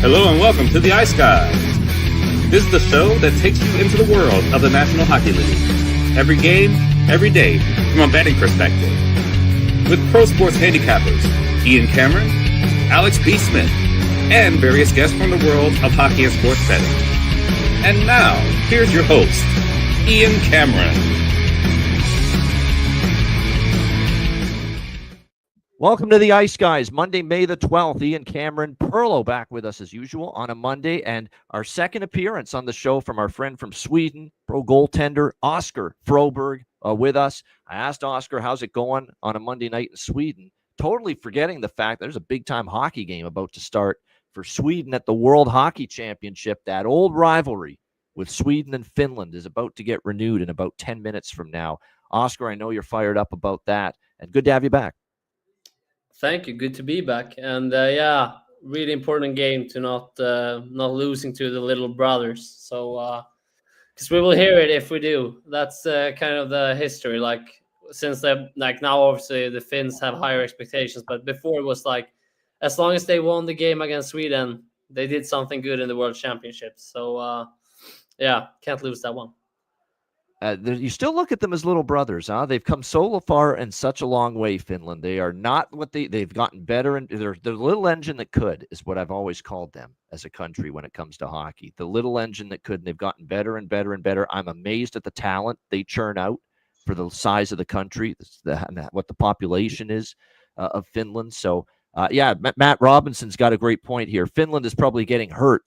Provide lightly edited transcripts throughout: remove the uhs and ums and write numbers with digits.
Hello and welcome to the Ice Guys. This is the show that takes you into the world of the National Hockey League. Every game, every day, from a betting perspective. With pro sports handicappers, Ian Cameron, Alex B. Smith, and various guests from the world of hockey and sports betting. And now, here's your host, Ian Cameron. Welcome to the Ice Guys, Monday, May the 12th. Ian Cameron, Perlo back with us as usual on a Monday, and our second appearance on the show from our friend from Sweden, pro goaltender Oscar Froberg with us. I asked Oscar, how's it going on a Monday night in Sweden? Totally forgetting the fact there's a big-time hockey game about to start for Sweden at the World Hockey Championship. That old rivalry with Sweden and Finland is about to get renewed in about 10 minutes from now. Oscar, I know you're fired up about that, and good to have you back. Thank you. Good to be back. And really important game to not losing to the little brothers. So because we will hear it if we do. That's kind of the history. Since now obviously the Finns have higher expectations, but before it was as long as they won the game against Sweden, they did something good in the World Championships. So can't lose that one. You still look at them as little brothers, huh? They've come so far and such a long way, Finland. They are not what they've gotten better, and they're the little engine that could is what I've always called them as a country when it comes to hockey. The little engine that could, and they've gotten better and better and better. I'm amazed at the talent they churn out for the size of the country, what the population is of Finland. So, Matt Robinson's got a great point here. Finland is probably getting hurt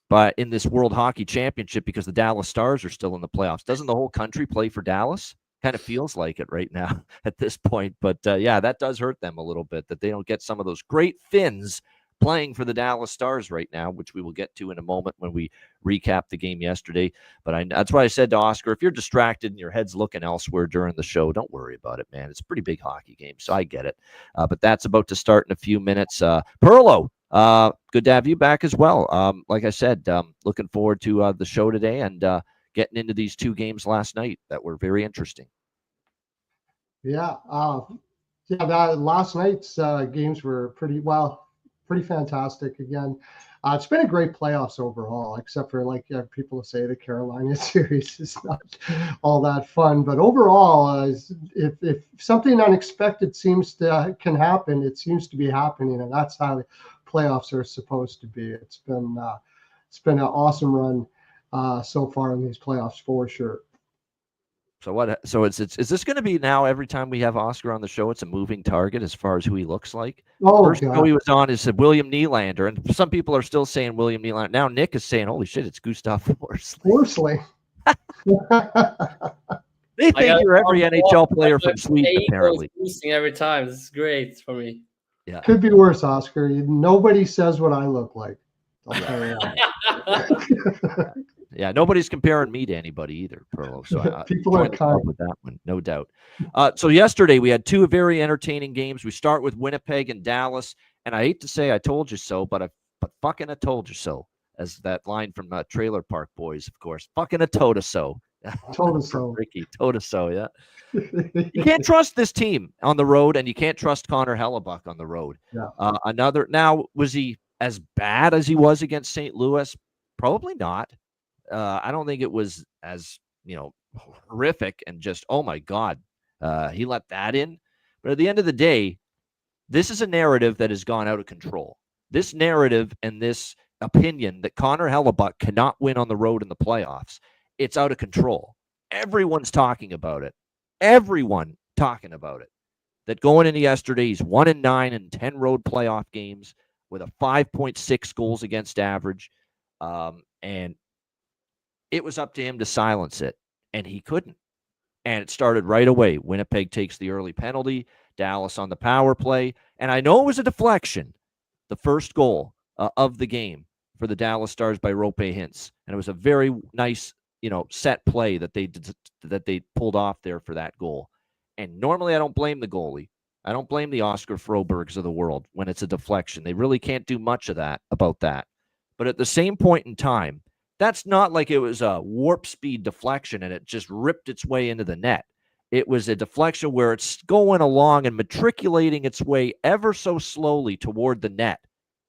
but in this World Hockey Championship because the Dallas Stars are still in the playoffs. Doesn't the whole country play for Dallas? Kind of feels like it right now at this point. But, that does hurt them a little bit that they don't get some of those great Finns playing for the Dallas Stars right now, which we will get to in a moment when we recap the game yesterday. But that's why I said to Oscar, if you're distracted and your head's looking elsewhere during the show, don't worry about it, man. It's a pretty big hockey game, so I get it. But that's about to start in a few minutes. Perlo. Good to have you back as well. Like I said, looking forward to the show today and getting into these two games last night that were very interesting. That last night's games were pretty fantastic. Again, it's been a great playoffs overall, except for people say the Carolina series is not all that fun. But overall, if something unexpected can happen, it seems to be happening, and that's how playoffs are supposed to be. It's been an awesome run so far in these playoffs for sure. So is this going to be now every time we have Oscar on the show, it's a moving target as far as who he looks like? First show he was on, he said William Nylander, and some people are still saying William Nylander. Now Nick is saying, holy shit, it's Gustav Forsling. They think you're every NHL player from Sweden, apparently. Every time. This is great for me. Yeah. Could be worse, Oscar. Nobody says what I look like. I'll tell you that. Yeah, nobody's comparing me to anybody either, Perlo. So people are kind with that one, no doubt. So yesterday we had two very entertaining games. We start with Winnipeg and Dallas, and I hate to say I told you so, but fucking I told you so, as that line from Trailer Park Boys, of course. Fucking a told us so. Told us so. Ricky, told us so, yeah. You can't trust this team on the road, and you can't trust Connor Hellebuck on the road. Yeah. Now, was he as bad as he was against St. Louis? Probably not. I don't think it was as, horrific and just, oh my God, he let that in. But at the end of the day, this is a narrative that has gone out of control. This narrative and this opinion that Connor Hellebuck cannot win on the road in the playoffs, it's out of control. Everyone's talking about it. Everyone talking about it. That going into yesterday, he's 1-9 in 10 road playoff games with a 5.6 goals against average. And it was up to him to silence it, and he couldn't. And it started right away. Winnipeg takes the early penalty, Dallas on the power play. And I know it was a deflection, the first goal of the game for the Dallas Stars by Rope Hintz. And it was a very nice, set play that they pulled off there for that goal. And normally I don't blame the goalie. I don't blame the Oscar Frobergs of the world when it's a deflection. They really can't do much about that. But at the same point in time, that's not like it was a warp speed deflection and it just ripped its way into the net. It was a deflection where it's going along and matriculating its way ever so slowly toward the net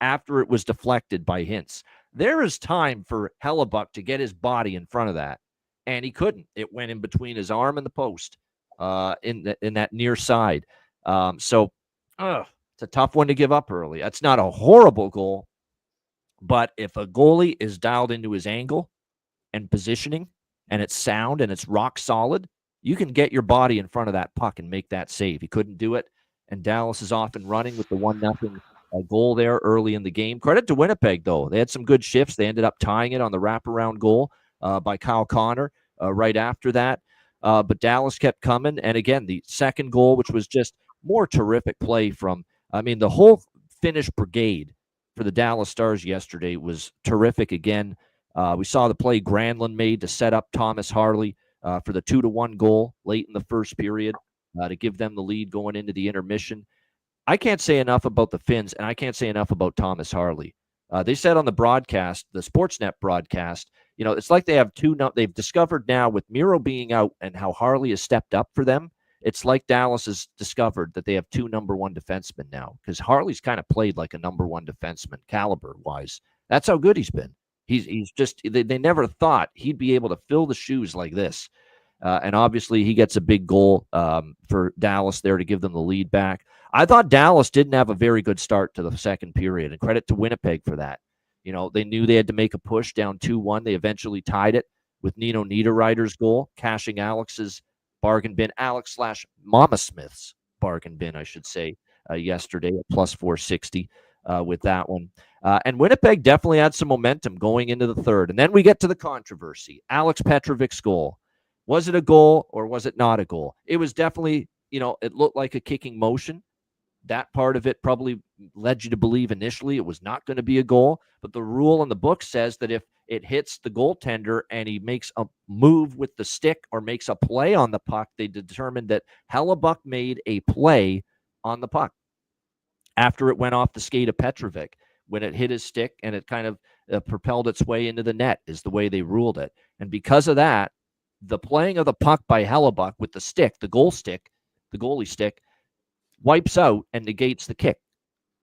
after it was deflected by Hintz. There is time for Hellebuck to get his body in front of that, and he couldn't. It went in between his arm and the post in that near side. So it's a tough one to give up early. That's not a horrible goal, but if a goalie is dialed into his angle and positioning, and it's sound and it's rock solid, you can get your body in front of that puck and make that save. He couldn't do it, and Dallas is off and running with the 1-0 goal there early in the game. Credit to Winnipeg, though. They had some good shifts. They ended up tying it on the wraparound goal by Kyle Connor right after that. But Dallas kept coming. And again, the second goal, which was just more terrific play from, the whole Finnish brigade for the Dallas Stars yesterday was terrific again. We saw the play Granlund made to set up Thomas Harley for the 2-1 goal late in the first period to give them the lead going into the intermission. I can't say enough about the Finns, and I can't say enough about Thomas Harley. They said on the broadcast, the Sportsnet broadcast, it's like they have they've discovered now with Miro being out and how Harley has stepped up for them. It's like Dallas has discovered that they have 2 number 1 defensemen now, because Harley's kind of played like a number 1 defenseman caliber-wise. That's how good he's been. He's just, they never thought he'd be able to fill the shoes like this. And obviously he gets a big goal for Dallas there to give them the lead back. I thought Dallas didn't have a very good start to the second period, and credit to Winnipeg for that. They knew they had to make a push down 2-1. They eventually tied it with Nino Niederreiter's goal, cashing Alex's bargain bin, Alex/Mama Smith's bargain bin, I should say, yesterday at plus 460 with that one. And Winnipeg definitely had some momentum going into the third. And then we get to the controversy. Alex Petrovic's goal. Was it a goal or was it not a goal? It was definitely, it looked like a kicking motion. That part of it probably led you to believe initially it was not going to be a goal. But the rule in the book says that if it hits the goaltender and he makes a move with the stick or makes a play on the puck, they determined that Hellebuck made a play on the puck after it went off the skate of Petrovic. When it hit his stick and it kind of propelled its way into the net is the way they ruled it. And because of that, the playing of the puck by Hellebuck with the stick, the goalie stick, wipes out and negates the kick.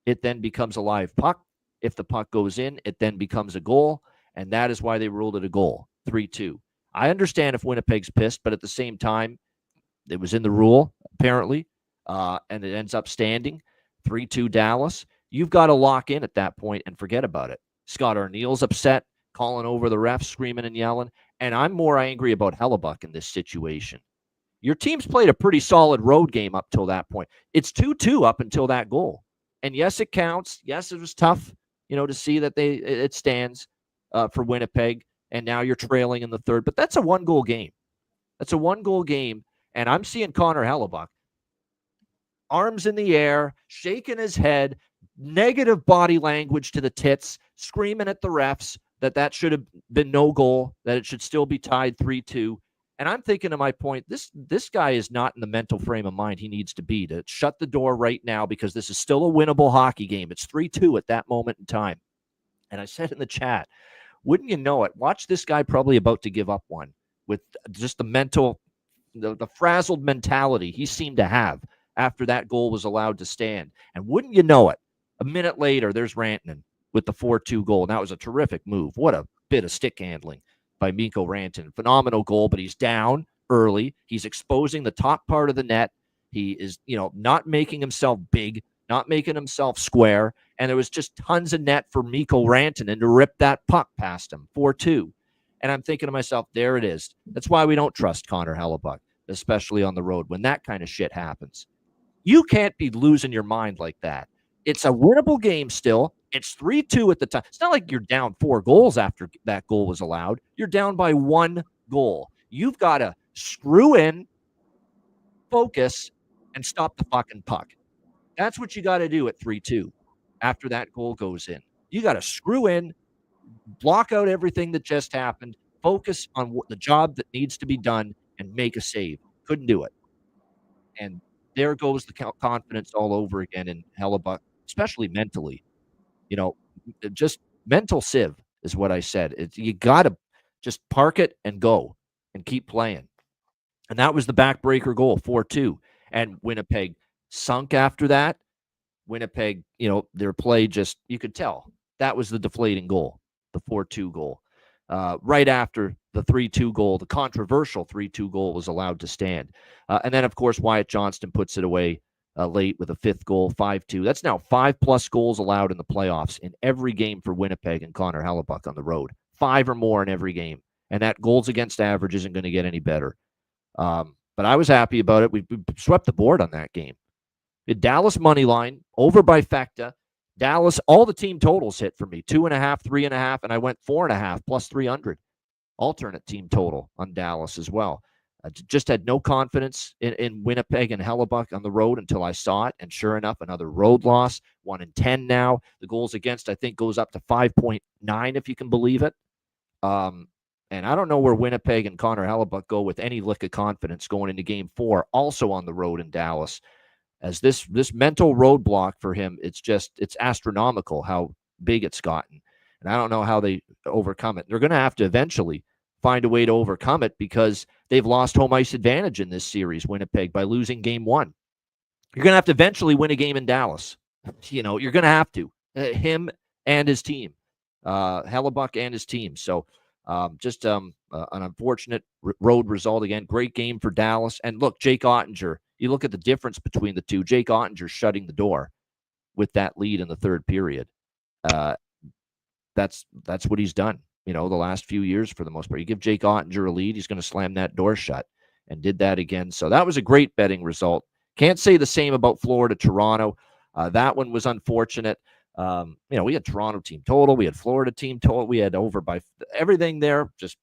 It then becomes a live puck. If the puck goes in, it then becomes a goal, and that is why they ruled it a goal, 3-2. I understand if Winnipeg's pissed, but at the same time, it was in the rule, apparently, and it ends up standing, 3-2 Dallas. You've got to lock in at that point and forget about it. Scott Arniel's upset, calling over the refs, screaming and yelling, and I'm more angry about Hellebuck in this situation. Your team's played a pretty solid road game up till that point. It's 2-2 up until that goal. And yes, it counts. Yes, it was tough, to see that it stands for Winnipeg, and now you're trailing in the third. But that's a 1-goal game. That's a 1-goal game, and I'm seeing Connor Hellebuck, arms in the air, shaking his head, negative body language to the tits, screaming at the refs that should have been no goal, that it should still be tied 3-2. And I'm thinking to my point, this guy is not in the mental frame of mind he needs to be to shut the door right now, because this is still a winnable hockey game. It's 3-2 at that moment in time. And I said in the chat, wouldn't you know it, watch this guy probably about to give up one with just the mental, the frazzled mentality he seemed to have after that goal was allowed to stand. And wouldn't you know it, a minute later, there's Rantanen with the 4-2 goal. And that was a terrific move. What a bit of stick handling by Mikko Rantanen. Phenomenal goal, but he's down early. He's exposing the top part of the net. He is, not making himself big, not making himself square. And there was just tons of net for Mikko Rantanen to rip that puck past him, 4-2. And I'm thinking to myself, there it is. That's why we don't trust Connor Hellebuck, especially on the road when that kind of shit happens. You can't be losing your mind like that. It's a winnable game still. It's 3-2 at the time. It's not like you're down 4 goals after that goal was allowed. You're down by 1 goal. You've got to screw in, focus, and stop the fucking puck. That's what you got to do at 3-2 after that goal goes in. You got to screw in, block out everything that just happened, focus on the job that needs to be done, and make a save. Couldn't do it. And there goes the confidence all over again in Hellebuck, especially mentally. Just mental sieve is what I said. You got to just park it and go and keep playing. And that was the backbreaker goal, 4-2. And Winnipeg sunk after that. Winnipeg, their play just, you could tell that was the deflating goal, the 4-2 goal. Right after the 3-2 goal, the controversial 3-2 goal was allowed to stand. And then, of course, Wyatt Johnston puts it away late with a 5th goal, 5-2. That's now 5+ goals allowed in the playoffs in every game for Winnipeg and Connor Hellebuck on the road. 5 or more in every game. And that goals against average isn't going to get any better. But I was happy about it. We swept the board on that game. Dallas money line, over by Fecta. Dallas, all the team totals hit for me. 2.5, 3.5, and I went 4.5 plus 300. Alternate team total on Dallas as well. Just had no confidence in Winnipeg and Hellebuck on the road until I saw it. And sure enough, another road loss, 1-10 now. The goals against, I think, goes up to 5.9, if you can believe it. And I don't know where Winnipeg and Connor Hellebuck go with any lick of confidence going into Game 4, also on the road in Dallas. As this mental roadblock for him, it's astronomical how big it's gotten. And I don't know how they overcome it. They're going to have to eventually find a way to overcome it because they've lost home ice advantage in this series, Winnipeg, by losing Game 1. You're going to have to eventually win a game in Dallas. You're going to have to. Him and his team. Hellebuck and his team. So just an unfortunate road result again. Great game for Dallas. And look, Jake Ottinger, you look at the difference between the two. Jake Ottinger shutting the door with that lead in the third period. That's what he's done, the last few years for the most part. You give Jake Ottinger a lead, he's going to slam that door shut, and did that again. So that was a great betting result. Can't say the same about Florida-Toronto. That one was unfortunate. We had Toronto team total, we had Florida team total, we had over by everything there, just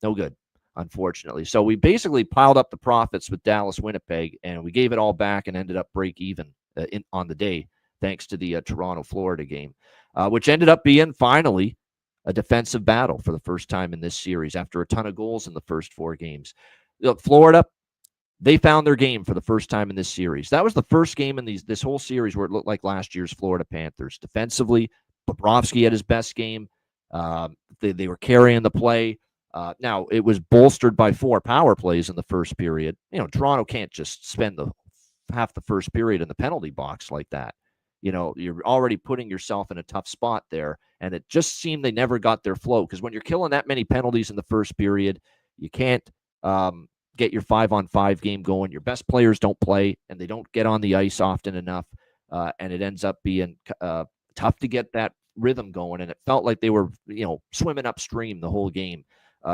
no good, unfortunately. So we basically piled up the profits with Dallas Winnipeg, and we gave it all back and ended up break even on the day, thanks to the Toronto-Florida game, which ended up being finally a defensive battle for the first time in this series after a ton of goals in the first 4 games. Look, Florida, they found their game for the first time in this series. That was the first game in this whole series where it looked like last year's Florida Panthers. Defensively, Bobrovsky had his best game. They were carrying the play. Now, it was bolstered by 4 power plays in the first period. Toronto can't just spend half the first period in the penalty box like that. You're already putting yourself in a tough spot there. And it just seemed they never got their flow. Because when you're killing that many penalties in the first period, you can't get your 5-on-5 game going. Your best players don't play, and they don't get on the ice often enough. And it ends up being tough to get that rhythm going. And it felt like they were, swimming upstream the whole game,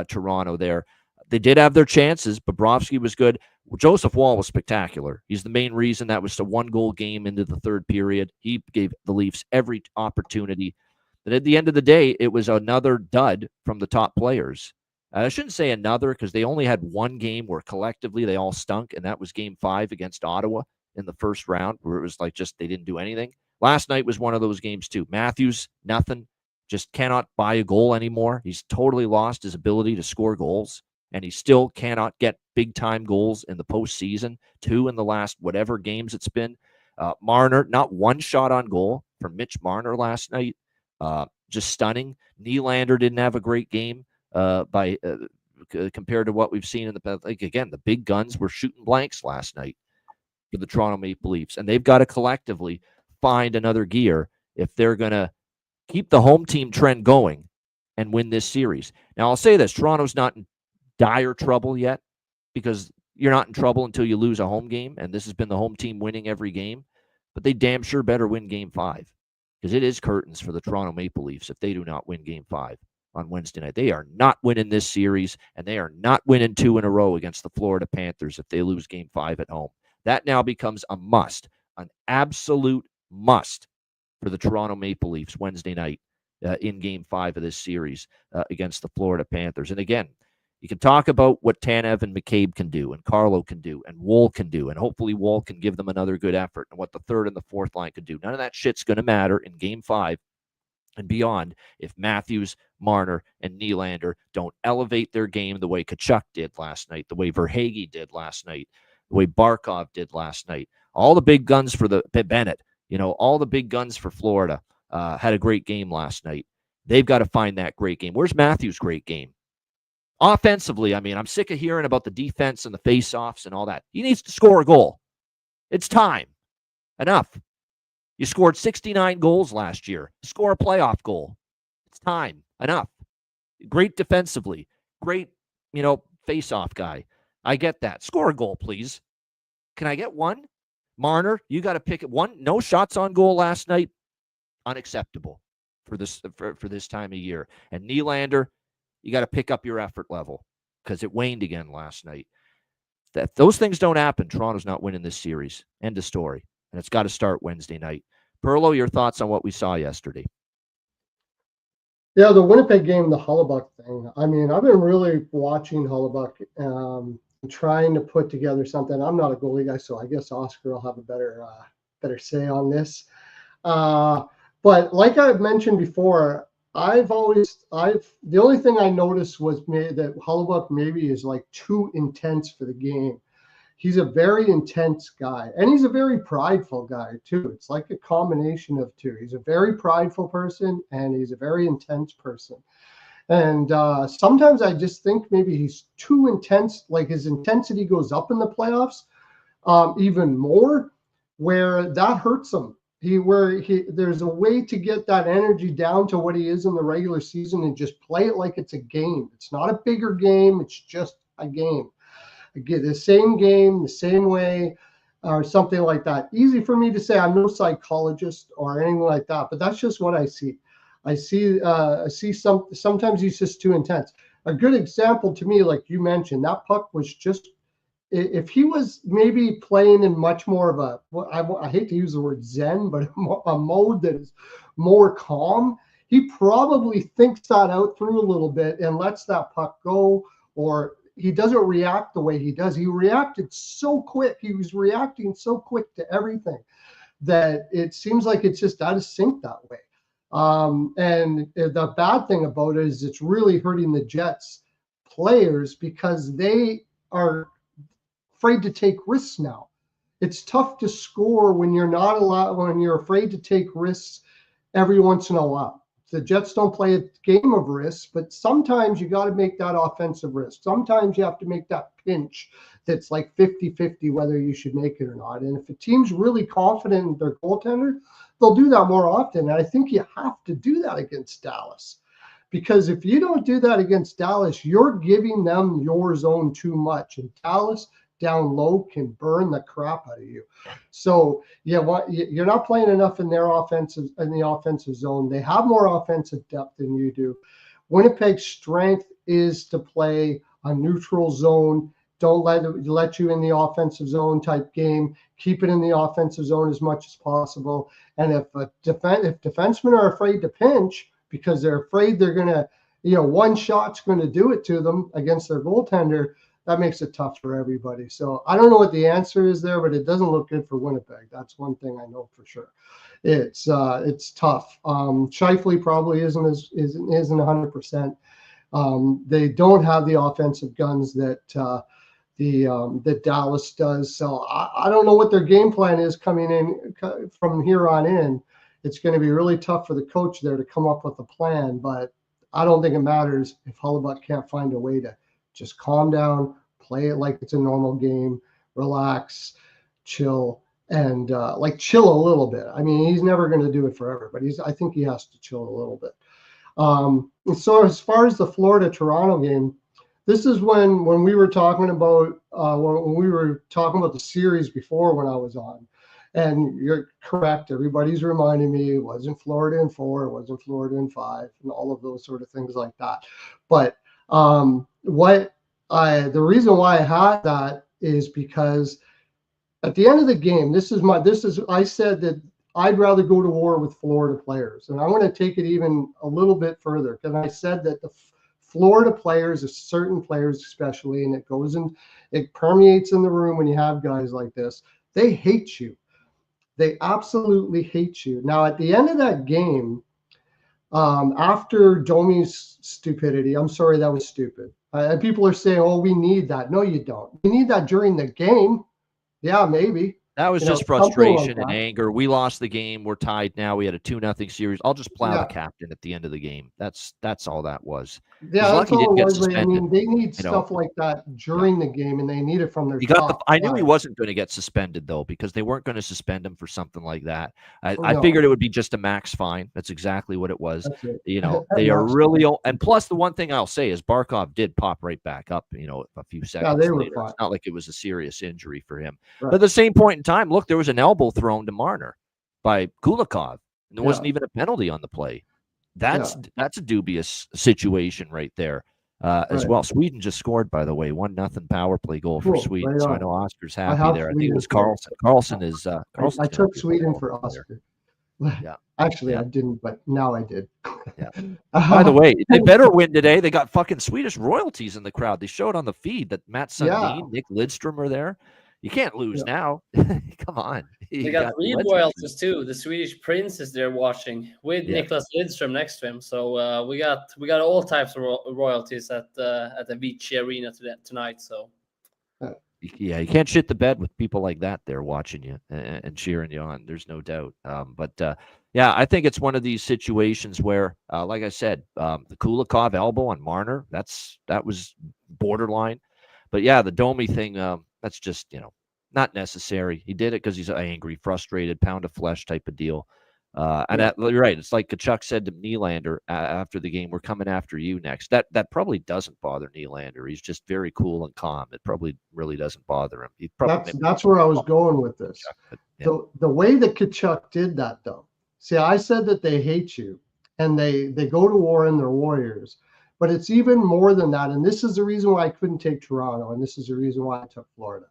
Toronto there. They did have their chances. Bobrovsky was good. Joseph Woll was spectacular. He's the main reason that was a 1-goal game into the third period. He gave the Leafs every opportunity. But at the end of the day, it was another dud from the top players. I shouldn't say another because they only had 1 game where collectively they all stunk, and that was Game 5 against Ottawa in the first round, where it was like just they didn't do anything. Last night was one of those games too. Matthews, nothing. Just cannot buy a goal anymore. He's totally lost his ability to score goals, and he still cannot get big-time goals in the postseason. 2 in the last whatever games it's been. Marner, not 1 shot on goal from Mitch Marner last night. Just stunning. Nylander didn't have a great game compared to what we've seen in the past. Like, again, the big guns were shooting blanks last night for the Toronto Maple Leafs, and they've got to collectively find another gear if they're going to keep the home team trend going and win this series. Now, I'll say this. Toronto's not in dire trouble yet because you're not in trouble until you lose a home game, and this has been the home team winning every game, but they damn sure better win Game 5 because it is curtains for the Toronto Maple Leafs if they do not win Game 5 on Wednesday night. They are not winning this series, and they are not winning 2 in a row against the Florida Panthers if they lose Game 5 at home. That now becomes a must, an absolute must for the Toronto Maple Leafs Wednesday night in Game 5 of this series against the Florida Panthers. And again, you can talk about what Tanev and McCabe can do, and Carlo can do, and Woll can do, and hopefully Woll can give them another good effort, and what the third and the fourth line could do. None of that shit's going to matter in Game 5 and beyond if Matthews, Marner, and Nylander don't elevate their game the way Tkachuk did last night, the way Verhaeghe did last night, the way Barkov did last night. All the big guns for the Bennett, all the big guns for Florida had a great game last night. They've got to find that great game. Where's Matthews' great game? Offensively, I'm sick of hearing about the defense and the face-offs and all that. He needs to score a goal. It's time. Enough. You scored 69 goals last year. Score a playoff goal. It's time. Enough. Great defensively. Great, face-off guy. I get that. Score a goal, please. Can I get one? Marner, you got to pick it. One. No shots on goal last night. Unacceptable for this time of year. And Nylander, you got to pick up your effort level because it waned again last night. If those things don't happen, Toronto's not winning this series. End of story. And it's got to start Wednesday night. Perlo, your thoughts on what we saw yesterday? Yeah, the Winnipeg game, the Hellebuyck thing. I mean, I've been really watching Hellebuyck, trying to put together something. I'm not a goalie guy, so I guess Oscar will have a better say on this. But like I've mentioned before, the only thing I noticed was that Hellebuyck maybe is like too intense for the game. He's a very intense guy, and he's a very prideful guy too. It's like a combination of two. He's a very prideful person, and he's a very intense person. And sometimes I just think maybe he's too intense. Like his intensity goes up in the playoffs even more, where that hurts him. There's a way to get that energy down to what he is in the regular season and just play it like it's a game. It's not a bigger game. It's just a game. Get the same game, the same way, or something like that. Easy for me to say. I'm no psychologist or anything like that, but that's just what I see. I see sometimes he's just too intense. A good example to me, like you mentioned, that puck was just, if he was maybe playing in much more of I hate to use the word zen, but a mode that is more calm, he probably thinks that out through a little bit and lets that puck go, or he doesn't react the way he does. He reacted so quick. He was reacting so quick to everything that it seems like it's just out of sync that way. And the bad thing about it is it's really hurting the Jets players because they are afraid to take risks now. It's tough to score when you're afraid to take risks every once in a while. The Jets don't play a game of risks, but sometimes you got to make that offensive risk. Sometimes you have to make that pinch that's like 50-50 whether you should make it or not. And if a team's really confident in their goaltender, they'll do that more often. And I think you have to do that against Dallas. Because if you don't do that against Dallas, you're giving them your zone too much. And Dallas down low can burn the crap out of you. So you're not playing enough in the offensive zone. They have more offensive depth than you do. Winnipeg's strength is to play a neutral zone. Don't let you in the offensive zone type game. Keep it in the offensive zone as much as possible. And if defensemen are afraid to pinch because they're afraid they're going to, one shot's going to do it to them against their goaltender, that makes it tough for everybody. So I don't know what the answer is there, but it doesn't look good for Winnipeg. That's one thing I know for sure. It's tough. Scheifele probably isn't 100%. They don't have the offensive guns that Dallas does. So I don't know what their game plan is coming in from here on in. It's going to be really tough for the coach there to come up with a plan, but I don't think it matters if Hellebuyck can't find a way to just calm down, play it like it's a normal game, relax, chill, and chill a little bit. I mean, he's never going to do it forever, but I think he has to chill a little bit. And so as far as the Florida-Toronto game, this is when we were talking about the series before when I was on. And you're correct. Everybody's reminding me it wasn't Florida in 4, it wasn't Florida in 5, and all of those sort of things like that. But the reason why I had that is because at the end of the game, I said that I'd rather go to war with Florida players. And I want to take it even a little bit further. And I said that the Florida players, certain players especially, and it permeates in the room when you have guys like this, they hate you. They absolutely hate you. Now, at the end of that game, after Domi's stupidity, I'm sorry, that was stupid. People are saying, oh, we need that. No, you don't. You need that during the game. Yeah, maybe. That was just something like frustration and that. anger. We lost the game. We're tied now. We had a 2-0 series. I'll just plow the Yeah. captain at the end of the game. That's all that was. Yeah, He's that's lucky he all didn't it get was. I suspended. mean, they need You know, stuff like that during the game, and they need it from their he got the. top I knew he guys. wasn't going to get suspended though, because they weren't going to suspend him for something like that. I No. figured it would be just a max fine. That's exactly what it was. That's it. You know, they are really. And plus, the one thing I'll say is Barkov did pop right back up. You know, a few seconds they were later. fine. It's not like it was a serious injury for him. Right. But at the same point in time, look, there was an elbow thrown to Marner by Kulikov, and there wasn't even a penalty on the play. That's a dubious situation right there. As well. Sweden just scored, by the way, 1-0 power play goal for Sweden. Right, so I know Oscar's happy there. I think it was Carlson. Carlson is. I took Sweden for Oscar. Yeah. Actually, I didn't, but now I did. Yeah. By the way, they better win today. They got fucking Swedish royalties in the crowd. They showed on the feed that Matt Sundin, Nick Lidstrom are there. You can't lose now. Come on. They got three royalties too. The Swedish prince is there watching with Niklas Lidström next to him. So we got all types of royalties at the Vici Arena tonight. So yeah, you can't shit the bed with people like that there watching you and cheering you on. There's no doubt. But yeah, I think it's one of these situations where, like I said, the Kulikov elbow on Marner, that was borderline. But yeah, the Domi thing, that's just, not necessary. He did it because he's angry, frustrated, pound of flesh type of deal. You're right. It's like Kachuk said to Nylander after the game, "We're coming after you next." That probably doesn't bother Nylander. He's just very cool and calm. It probably really doesn't bother him. He probably that's where I was going with this. The way that Kachuk did that, though. See, I said that they hate you, and they go to war and they're warriors. But it's even more than that. And this is the reason why I couldn't take Toronto, and this is the reason why I took Florida.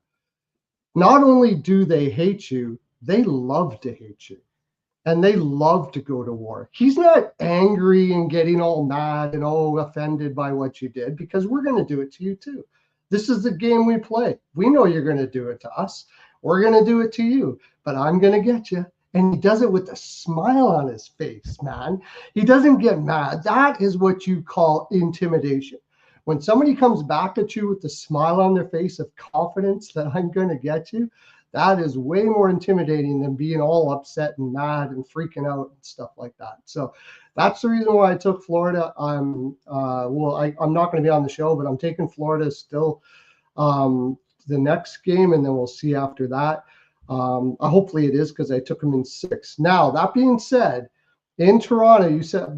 Not only do they hate you, they love to hate you. And they love to go to war. He's not angry and getting all mad and offended by what you did, because we're going to do it to you too. This is the game we play. We know you're going to do it to us. We're going to do it to you, but I'm going to get you. And he does it with a smile on his face, man. He doesn't get mad. That is what you call intimidation. When somebody comes back at you with a smile on their face of confidence that I'm going to get you, that is way more intimidating than being all upset and mad and freaking out and stuff like that. So that's the reason why I took Florida. I'm not going to be on the show, but I'm taking Florida still the next game, and then we'll see after that. Hopefully it is, because I took them in 6. Now, that being said, in Toronto,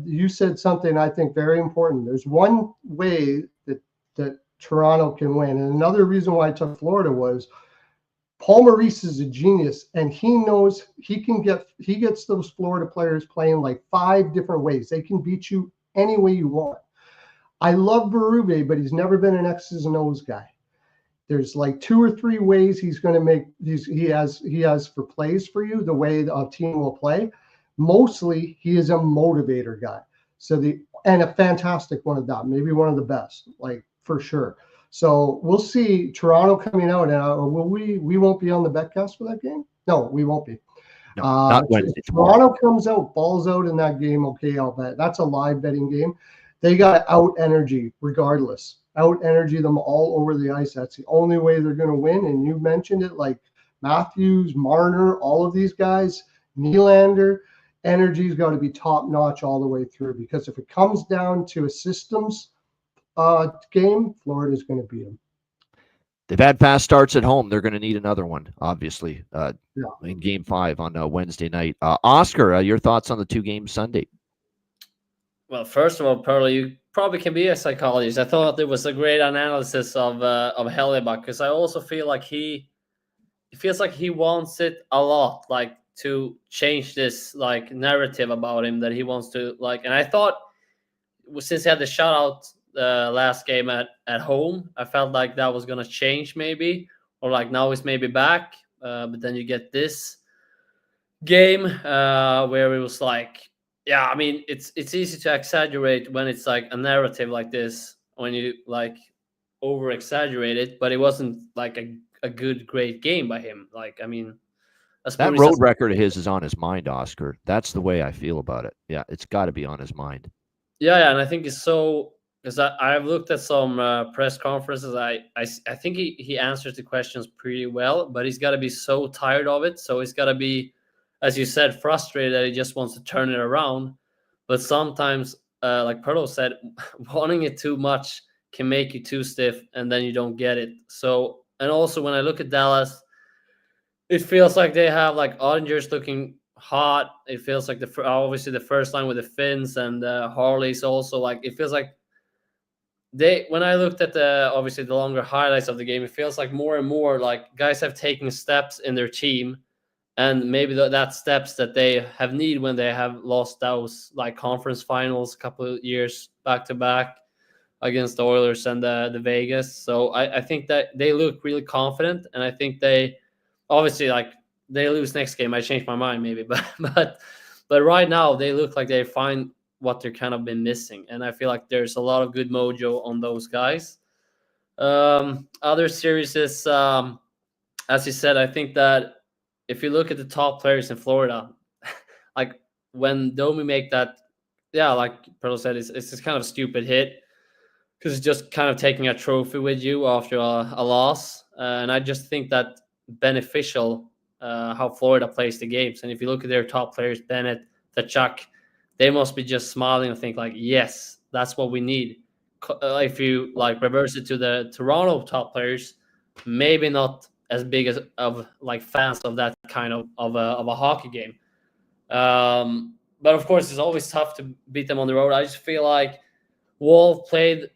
you said something I think very important. There's one way that Toronto can win, and another reason why I took Florida was Paul Maurice is a genius, and he knows he gets those Florida players playing like 5 different ways. They can beat you any way you want. I love Berube, but he's never been an X's and O's guy. There's like 2 or 3 ways he's going to make these. He has for plays for you, the way a team will play. Mostly, he is a motivator guy. And a fantastic one of that, maybe one of the best, like for sure. So we'll see Toronto coming out, and we won't be on the betcast for that game. No, we won't be. No, not Wednesday. Toronto comes out, balls out in that game. Okay, I'll bet. That's a live betting game. They got out energy regardless. Out energy them all over the ice. That's the only way they're going to win. And you mentioned it, like Matthews, Marner, all of these guys, Nylander. Energy's got to be top notch all the way through, because if it comes down to a systems game, Florida's going to beat them. They've had fast starts at home. They're going to need another one, obviously, in Game 5 on Wednesday night. Oscar, your thoughts on the 2 games Sunday? Well, first of all, Pearl, you probably can be a psychologist. I thought it was a great analysis of Hellebuyck, because I also feel like he feels like he wants it a lot, like to change this like narrative about him that he wants to like. And I thought since he had the shutout last game at home, I felt like that was going to change maybe, or like now he's maybe back. But then you get this game where it was like, yeah, I mean, it's easy to exaggerate when it's like a narrative like this, when you like over exaggerate it, but it wasn't like a great game by him. Like, I mean, that road record of his is on his mind, Oscar. That's the way I feel about it. Yeah, it's got to be on his mind. Yeah, and I think it's so Because I've looked at some press conferences. I think he answers the questions pretty well, but he's got to be so tired of it. So he's got to be, as you said, frustrated that he just wants to turn it around. But sometimes, like Perlo said, wanting it too much can make you too stiff, and then you don't get it. So, and also when I look at Dallas, it feels like they have like Ottinger's looking hot. It feels like obviously the first line with the Finns and Harley's also like it feels like when I looked at the obviously the longer highlights of the game, it feels like more and more like guys have taken steps in their team, and maybe that steps that they have need when they have lost those like conference finals a couple of years back to back against the Oilers and the Vegas. So I think that they look really confident, and I think they obviously like they lose next game. I change my mind maybe, but right now they look like they find what they're kind of been missing, and I feel like there's a lot of good mojo on those guys. Other series is, as you said, I think that if you look at the top players in Florida, like when Domi make that, yeah, like Perlo said, it's just kind of a stupid hit because it's just kind of taking a trophy with you after a loss, and I just think that beneficial how Florida plays the games. And if you look at their top players, Bennett, Tkachuk, they must be just smiling and think like, yes, that's what we need. If you like reverse it to the Toronto top players, maybe not as big as of like fans of that kind of a hockey game. But of course, it's always tough to beat them on the road. I just feel like Wolf played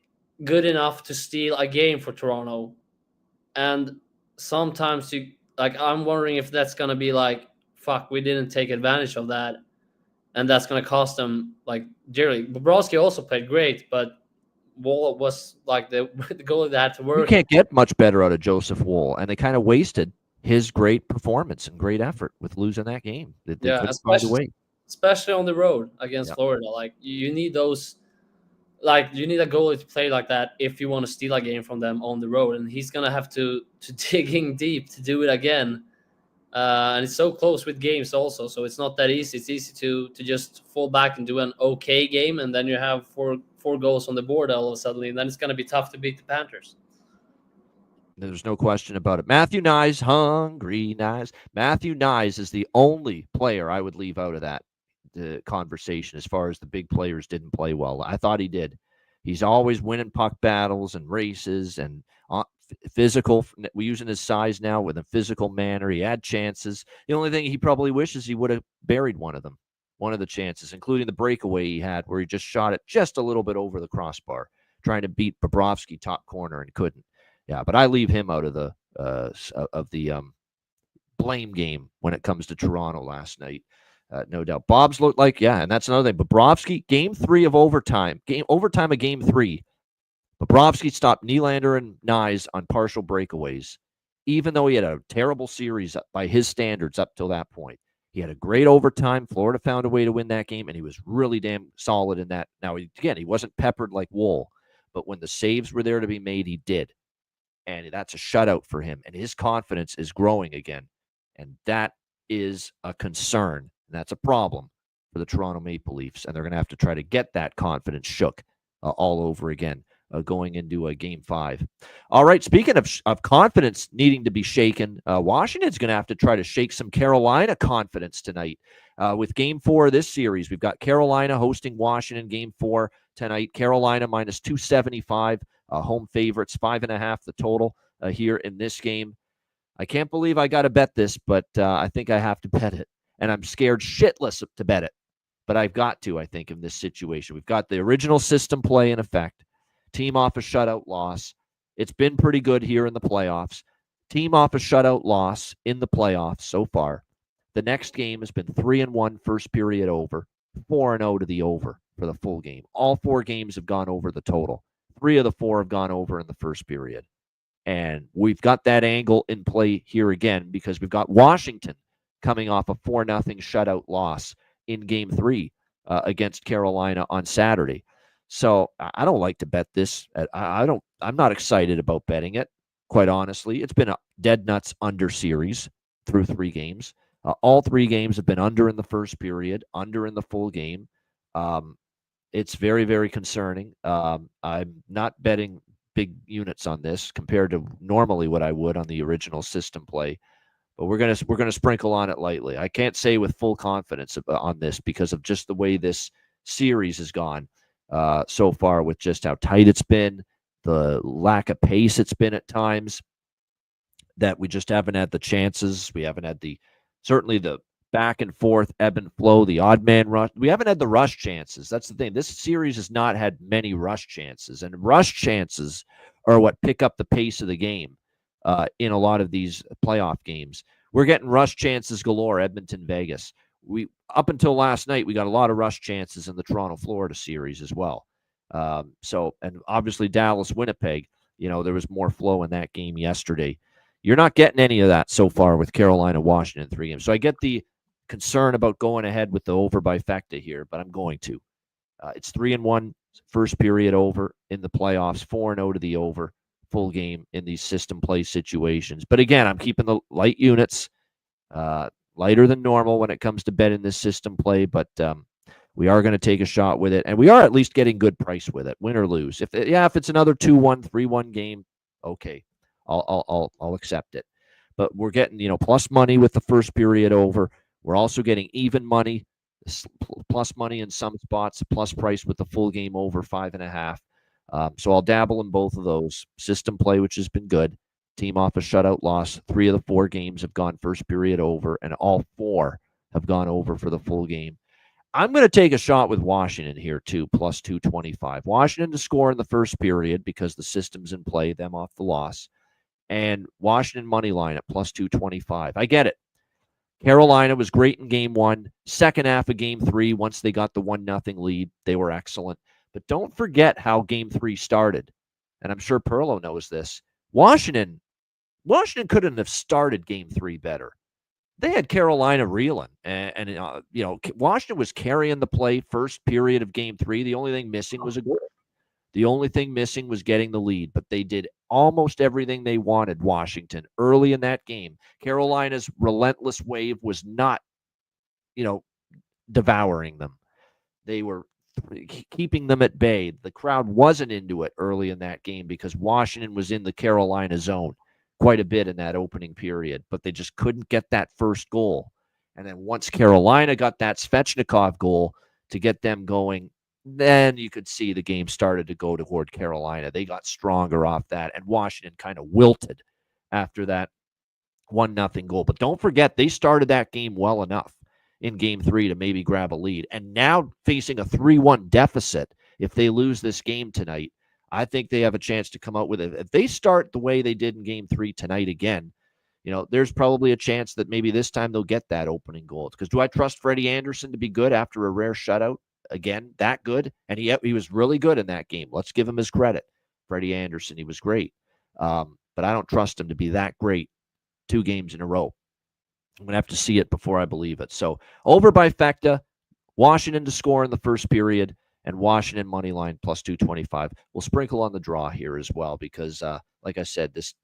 good enough to steal a game for Toronto, and sometimes I'm wondering if that's gonna be like, fuck, we didn't take advantage of that, and that's going to cost them like dearly. Bobrovsky also played great, but Woll was like the goalie that had to work. You can't get much better out of Joseph Woll, and they kind of wasted his great performance and great effort with losing that game. They couldn't find a way. Especially on the road against Florida. Like you need those, like you need a goalie to play like that if you want to steal a game from them on the road, and he's gonna have to dig in deep to do it again. And it's so close with games also, so it's not that easy. It's easy to just fall back and do an okay game, and then you have four goals on the board all of a sudden, and then it's going to be tough to beat the Panthers. There's no question about it. Matthew Knies, hungry Knies. Matthew Knies is the only player I would leave out of that conversation as far as the big players didn't play well. I thought he did. He's always winning puck battles and races and physical, using his size now with a physical manner. He had chances. The only thing he probably wishes he would have buried one of the chances, including the breakaway he had where he just shot it just a little bit over the crossbar, trying to beat Bobrovsky top corner and couldn't. Yeah, but I leave him out of the blame game when it comes to Toronto last night. No doubt. Bob's looked like, and that's another thing. Bobrovsky, game 3 of overtime of game 3, Bobrovsky stopped Nylander and Knies on partial breakaways, even though he had a terrible series by his standards up till that point. He had a great overtime. Florida found a way to win that game, and he was really damn solid in that. Now, again, he wasn't peppered like Woll, but when the saves were there to be made, he did. And that's a shutout for him, and his confidence is growing again. And that is a concern, and that's a problem for the Toronto Maple Leafs, and they're going to have to try to get that confidence shook all over again. Going into a game 5. All right, speaking of confidence needing to be shaken, Washington's going to have to try to shake some Carolina confidence tonight. With game 4 of this series, we've got Carolina hosting Washington game 4 tonight. Carolina minus 275, home favorites, 5.5 the total here in this game. I can't believe I got to bet this, but I think I have to bet it. And I'm scared shitless to bet it. But I've got to, I think, in this situation. We've got the original system play in effect. Team off a shutout loss. It's been pretty good here in the playoffs. Team off a shutout loss in the playoffs so far. The next game has been 3-1 first period over, 4-0 to the over for the full game. All 4 games have gone over the total. 3 of the 4 have gone over in the first period. And we've got that angle in play here again because we've got Washington coming off a 4-0 shutout loss in game 3 against Carolina on Saturday. So I don't like to bet this. I'm not excited about betting it, quite honestly. It's been a dead nuts under series through 3 games. All 3 games have been under in the first period, under in the full game. It's very, very concerning. I'm not betting big units on this compared to normally what I would on the original system play, but we're gonna sprinkle on it lightly. I can't say with full confidence on this because of just the way this series has gone so far, with just how tight it's been, the lack of pace it's been at times, that we just haven't had the chances. We haven't had certainly the back and forth ebb and flow, the odd man rush. We haven't had the rush chances. That's the thing. This series has not had many rush chances, and rush chances are what pick up the pace of the game in a lot of these playoff games. We're getting rush chances galore, Edmonton, Vegas. We up until last night, we got a lot of rush chances in the Toronto, Florida series as well. And obviously Dallas, Winnipeg, there was more flow in that game yesterday. You're not getting any of that so far with Carolina, Washington, 3 games. So I get the concern about going ahead with the over by Fecta here, but I'm going to. It's 3-1 first period over in the playoffs, 4-0 to the over full game in these system play situations. But again, I'm keeping the light units, lighter than normal when it comes to betting this system play, but we are going to take a shot with it, and we are at least getting good price with it, win or lose. If it's another 2-1, 3-1 game, okay, I'll accept it. But we're getting plus money with the first period over. We're also getting even money, plus money in some spots, plus price with the full game over 5.5. So I'll dabble in both of those. System play, which has been good. Team off a shutout loss. 3 of the 4 games have gone first period over, and all 4 have gone over for the full game. I'm going to take a shot with Washington here too, plus 225. Washington to score in the first period because the system's in play, them off the loss. And Washington money line at plus 225. I get it. Carolina was great in game 1. Second half of game 3, once they got the 1-0 lead, they were excellent. But don't forget how game 3 started. And I'm sure Perlo knows this. Washington couldn't have started game 3 better. They had Carolina reeling, and Washington was carrying the play first period of game 3. The only thing missing was a goal. The only thing missing was getting the lead, but they did almost everything they wanted, Washington, early in that game. Carolina's relentless wave was not, devouring them. They were keeping them at bay. The crowd wasn't into it early in that game because Washington was in the Carolina zone quite a bit in that opening period, but they just couldn't get that first goal. And then once Carolina got that Svechnikov goal to get them going, then you could see the game started to go toward Carolina. They got stronger off that, and Washington kind of wilted after that 1-0 goal. But don't forget, they started that game well enough in game 3 to maybe grab a lead. And now facing a 3-1 deficit, if they lose this game tonight, I think they have a chance to come out with it. If they start the way they did in game 3 tonight again, there's probably a chance that maybe this time they'll get that opening goal. Because do I trust Freddie Anderson to be good after a rare shutout? Again, that good? And he was really good in that game. Let's give him his credit. Freddie Anderson, he was great. But I don't trust him to be that great 2 games in a row. I'm going to have to see it before I believe it. So over by Fecta, Washington to score in the first period, and Washington money line plus 225. We'll sprinkle on the draw here as well because, like I said, this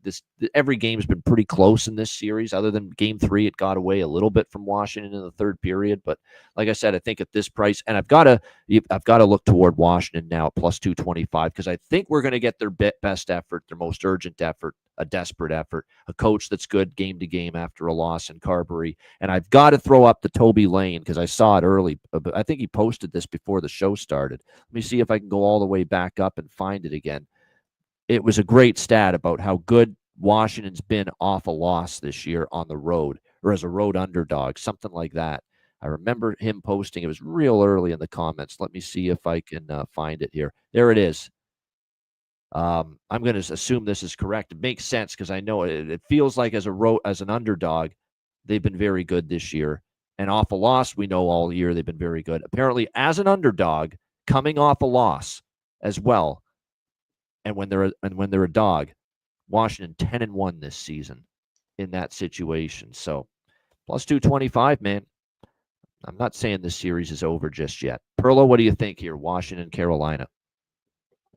every game's been pretty close in this series. Other than game 3, it got away a little bit from Washington in the third period. But like I said, I think at this price, and I've got to look toward Washington now at plus 225 because I think we're going to get their best effort, their most urgent effort, a desperate effort, a coach that's good game to game after a loss in Carberry. And I've got to throw up the Toby Lane because I saw it early. I think he posted this before the show started. Let me see if I can go all the way back up and find it again. It was a great stat about how good Washington's been off a loss this year on the road or as a road underdog, something like that. I remember him posting. It was real early in the comments. Let me see if I can find it here. There it is. I'm going to assume this is correct. It makes sense because I know it feels like as an underdog, they've been very good this year. And off a loss, we know all year they've been very good. Apparently, as an underdog, coming off a loss as well, and when they're a dog, Washington 10-1 this season in that situation. So plus 225, man. I'm not saying this series is over just yet. Perlo, what do you think here? Washington, Carolina.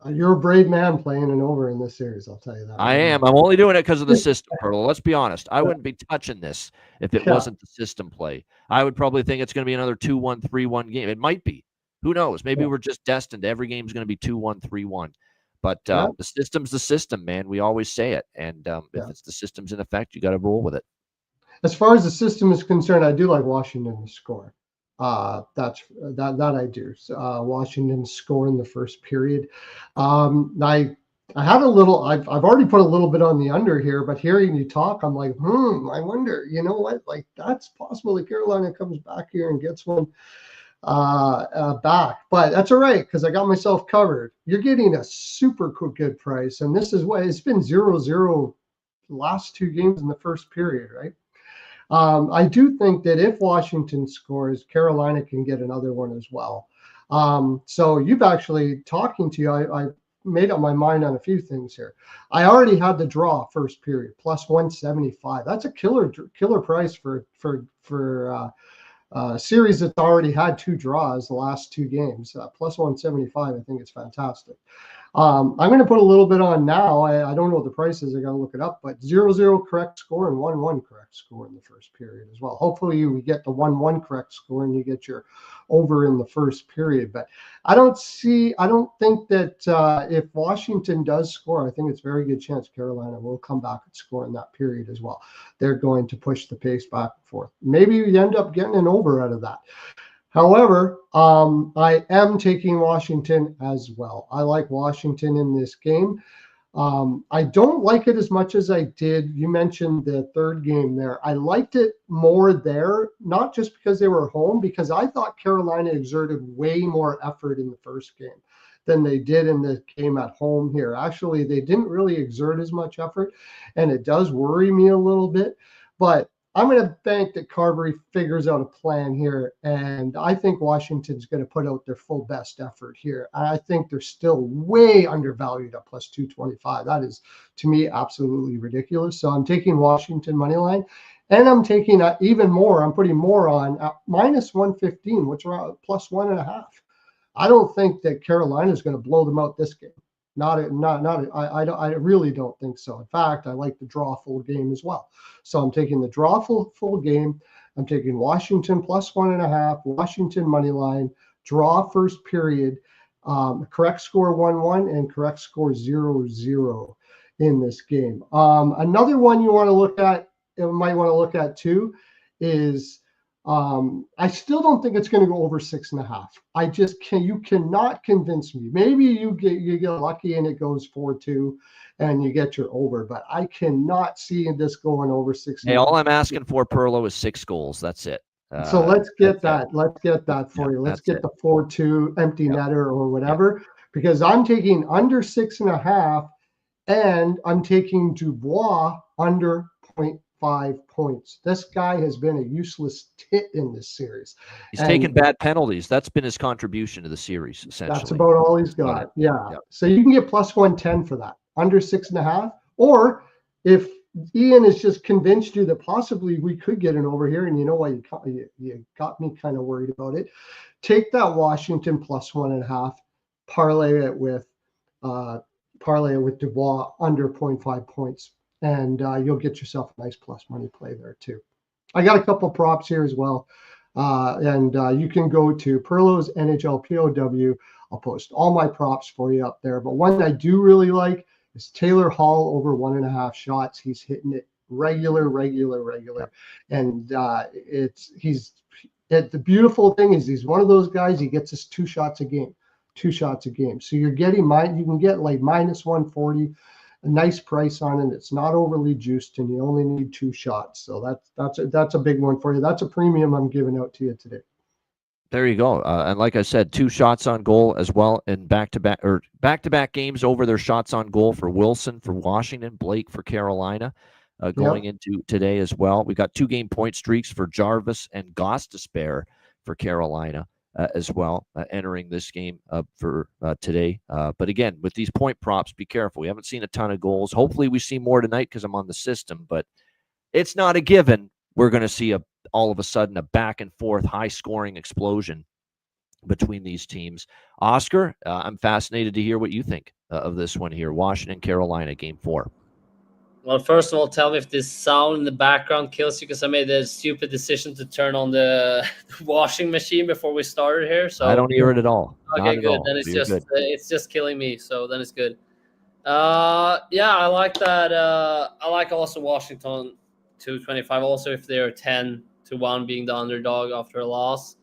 You're a brave man playing an over in this series, I'll tell you that. I am. I'm only doing it because of the system, Perlo. Let's be honest. I wouldn't be touching this if it wasn't the system play. I would probably think it's going to be another 2-1, 3-1 game. It might be. Who knows? Maybe Yeah. we're just destined. Every game's going to be 2-1, 3-1. But Yeah. the system's the system, man. We always say it. And Yeah. if it's the system's in effect, you got to roll with it. As far as the system is concerned, I do like Washington to score. That I do. Washington score in the first period. I have a little. I've already put a little bit on the under here, but hearing you talk, I'm like, I wonder. You know what? Like that's possible that Carolina comes back here and gets one back, but that's all right because I got myself covered. You're getting a super good price, and this is what it's been 0-0 last two games in the first period, right? I do think that if Washington scores, Carolina can get another one as well. So you've actually talking to you, I made up my mind on a few things here. I already had the draw first period plus 175. That's a killer price for series that's already had two draws the last two games. Plus 175, I think it's fantastic. I'm going to put a little bit on now. I don't know what the price is. I got to look it up, but 0-0 correct score and 1-1 correct score in the first period as well. Hopefully you get the 1-1 correct score and you get your over in the first period. But I don't think that if Washington does score, I think it's a very good chance Carolina will come back and score in that period as well. They're going to push the pace back and forth. Maybe you end up getting an over out of that. However, I am taking Washington as well. I like Washington in this game. I don't like it as much as I did. You mentioned the third game there. I liked it more there, not just because they were home, because I thought Carolina exerted way more effort in the first game than they did in the game at home here. Actually, they didn't really exert as much effort, and it does worry me a little bit. But I'm going to bank that Carberry figures out a plan here, and I think Washington's going to put out their full best effort here. I think they're still way undervalued at plus 225. That is, to me, absolutely ridiculous. So I'm taking Washington money line, and I'm taking even more. I'm putting more on minus 115, which are plus 1.5. I don't think that Carolina is going to blow them out this game. I really don't think so. In fact, I like the draw full game as well. So I'm taking the draw full game. I'm taking Washington plus 1.5, Washington money line, draw first period, correct score 1-1 and correct score 0-0 in this game. Another one you want to look at, might want to look at too, is I still don't think it's going to go over 6.5. You cannot convince me. Maybe you get lucky and it goes 4-2 and you get your over, but I cannot see this going over 6.5. Hey, all I'm asking for, Perlo, is 6 goals. That's it. So let's get that. Let's get that for you. Let's get the 4-2 empty netter or whatever, because I'm taking under 6.5 and I'm taking Dubois under 0.5 points. This guy has been a useless tit in this series. He's taken bad penalties. That's been his contribution to the series, essentially. That's about all he's got. Yeah. So you can get plus 110 for that, under 6.5. Or if Ian has just convinced you that possibly we could get an over here, and you know why you got me kind of worried about it, take that Washington plus 1.5, parlay it with Dubois under 0.5 points. And you'll get yourself a nice plus money play there too. I got a couple props here as well. And you can go to Perlo's NHL POW. I'll post all my props for you up there. But one I do really like is Taylor Hall over 1.5 shots. He's hitting it regular. And the beautiful thing is he's one of those guys, he gets us 2 shots a game. So you can get like minus 140. A nice price on it. It's not overly juiced, and you only need 2 shots. So that's a big one for you. That's a premium I'm giving out to you today. There you go. And like I said, 2 shots on goal as well in back-to-back games over their shots on goal for Wilson for Washington, Blake for Carolina, going into today as well. We got 2-game point streaks for Jarvis and Gostisbehere for Carolina. As well, entering this game for today. But again, with these point props, be careful. We haven't seen a ton of goals. Hopefully we see more tonight because I'm on the system, but it's not a given we're going to see all of a sudden a back and forth high-scoring explosion between these teams. Oscar, I'm fascinated to hear what you think of this one here, Washington, Carolina, Game 4. Well, first of all, tell me if this sound in the background kills you, because I made a stupid decision to turn on the washing machine before we started here. So I don't hear it at all. okay, Not at good. all. Then You're good. it's just killing me. So then it's good. Yeah, I like that. I like also Washington 225. Also, if they're 10-1 being the underdog after a loss.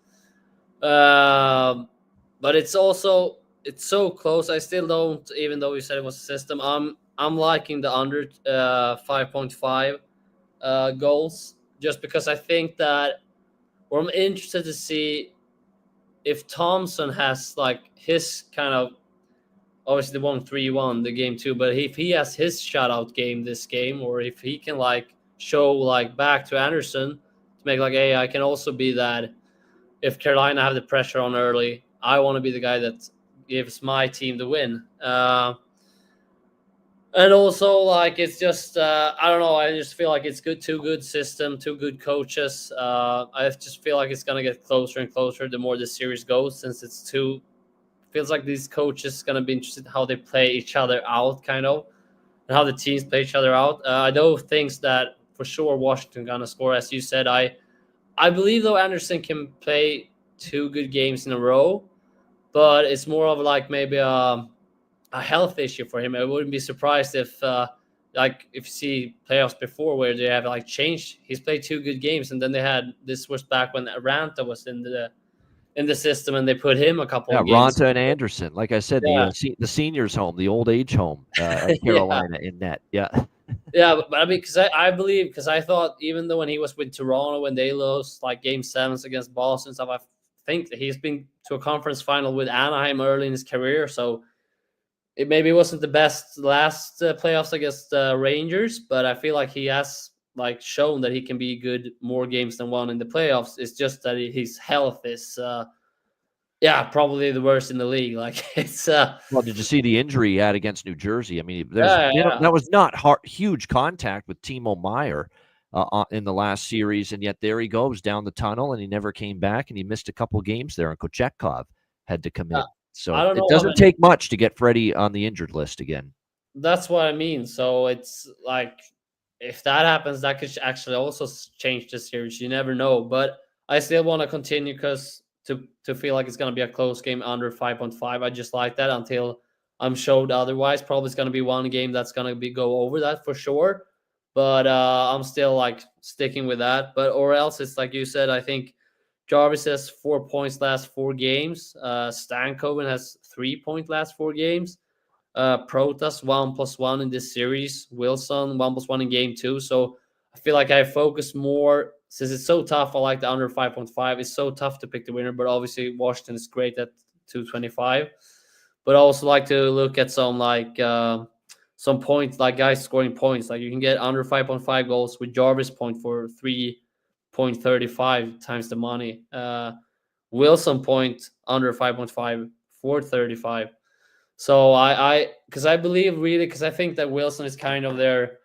But it's so close. I still don't, even though you said it was a system. I'm liking the under 5.5 goals, just because I think that, or I'm interested to see if Thompson has like his kind of, obviously the 1-3-1 the game too, but if he has his shutout game this game, or if he can like show like back to Anderson to make like, hey, I can also be that. If Carolina have the pressure on early, I want to be the guy that gives my team the win. And also, like, it's just, I don't know. I just feel like it's good, two good system, two good coaches. I just feel like it's going to get closer and closer the more the series goes, since it's two. Feels like these coaches going to be interested in how they play each other out, kind of, and how the teams play each other out. I know things that for sure Washington going to score, as you said. I believe, though, Anderson can play two good games in a row, but it's more of like maybe a health issue for him. I wouldn't be surprised if, like, if you see playoffs before where they have like changed. He's played two good games, and then they had, this was back when Aranta was in the system, and they put him a couple of games. Ronta and Anderson. Like I said, the seniors' home, the old age home at Carolina in net. Yeah. Yeah, but I mean, because I believe, because I thought even though when he was with Toronto, when they lost like game sevens against Boston and stuff, I think that he's been to a conference final with Anaheim early in his career. So it maybe wasn't the best last playoffs against Rangers, but I feel like he has like shown that he can be good more games than one in the playoffs. It's just that his health is probably the worst in the league. Like, it's well, did you see the injury he had against New Jersey? I mean, that was not huge contact with Timo Meier in the last series, and yet there he goes down the tunnel, and he never came back, and he missed a couple games there, and Kochetkov had to come in. So it doesn't take much to get Freddie on the injured list again. That's what I mean. So it's like, if that happens, that could actually also change the series. You never know. But I still want to continue, because to feel like it's going to be a close game under 5.5. I just like that until I'm showed otherwise. Probably it's going to be one game that's going to go over that for sure. But I'm still like sticking with that. But or else it's like you said, I think Jarvis has 4 points last 4 games. Stankoven has 3 points last 4 games. Protas 1+1 in this series. Wilson 1+1 in game 2. So I feel like I focus more, since it's so tough. I like the under 5.5. It's so tough to pick the winner, but obviously Washington is great at 225. But I also like to look at some like some points, like guys scoring points. Like you can get under 5.5 goals with Jarvis point for 3.35 times the money. Wilson point under 5.5 for 35. So because I believe really, because I think that Wilson is kind of their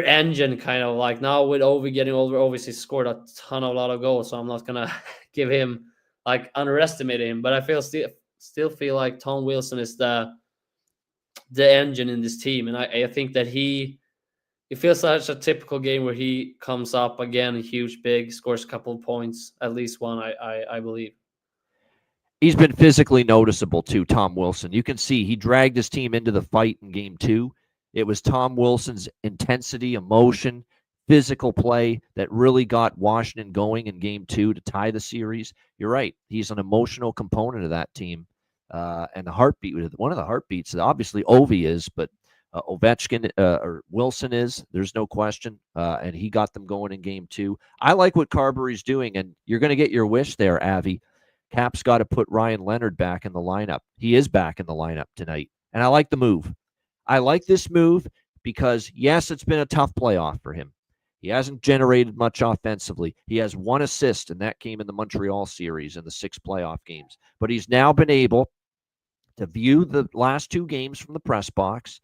engine, kind of like now with Ovi getting older. Obviously scored a lot of goals, so I'm not gonna give him like underestimate him, but I still feel like Tom Wilson is the engine in this team, and I think that it feels like a typical game where he comes up again, huge, big, scores a couple of points, at least one. I believe. He's been physically noticeable too, Tom Wilson. You can see he dragged his team into the fight in game 2. It was Tom Wilson's intensity, emotion, physical play that really got Washington going in game 2 to tie the series. You're right. He's an emotional component of that team. And the heartbeat, one of the heartbeats, obviously Ovi is, but Ovechkin or Wilson is, there's no question. And he got them going in game 2. I like what Carberry's doing, and you're going to get your wish there, Avi. Cap's got to put Ryan Leonard back in the lineup. He is back in the lineup tonight. And I like the move. I like this move because, yes, it's been a tough playoff for him. He hasn't generated much offensively. He has 1 assist, and that came in the Montreal series in the 6 playoff games. But he's now been able to view the last 2 games from the press box,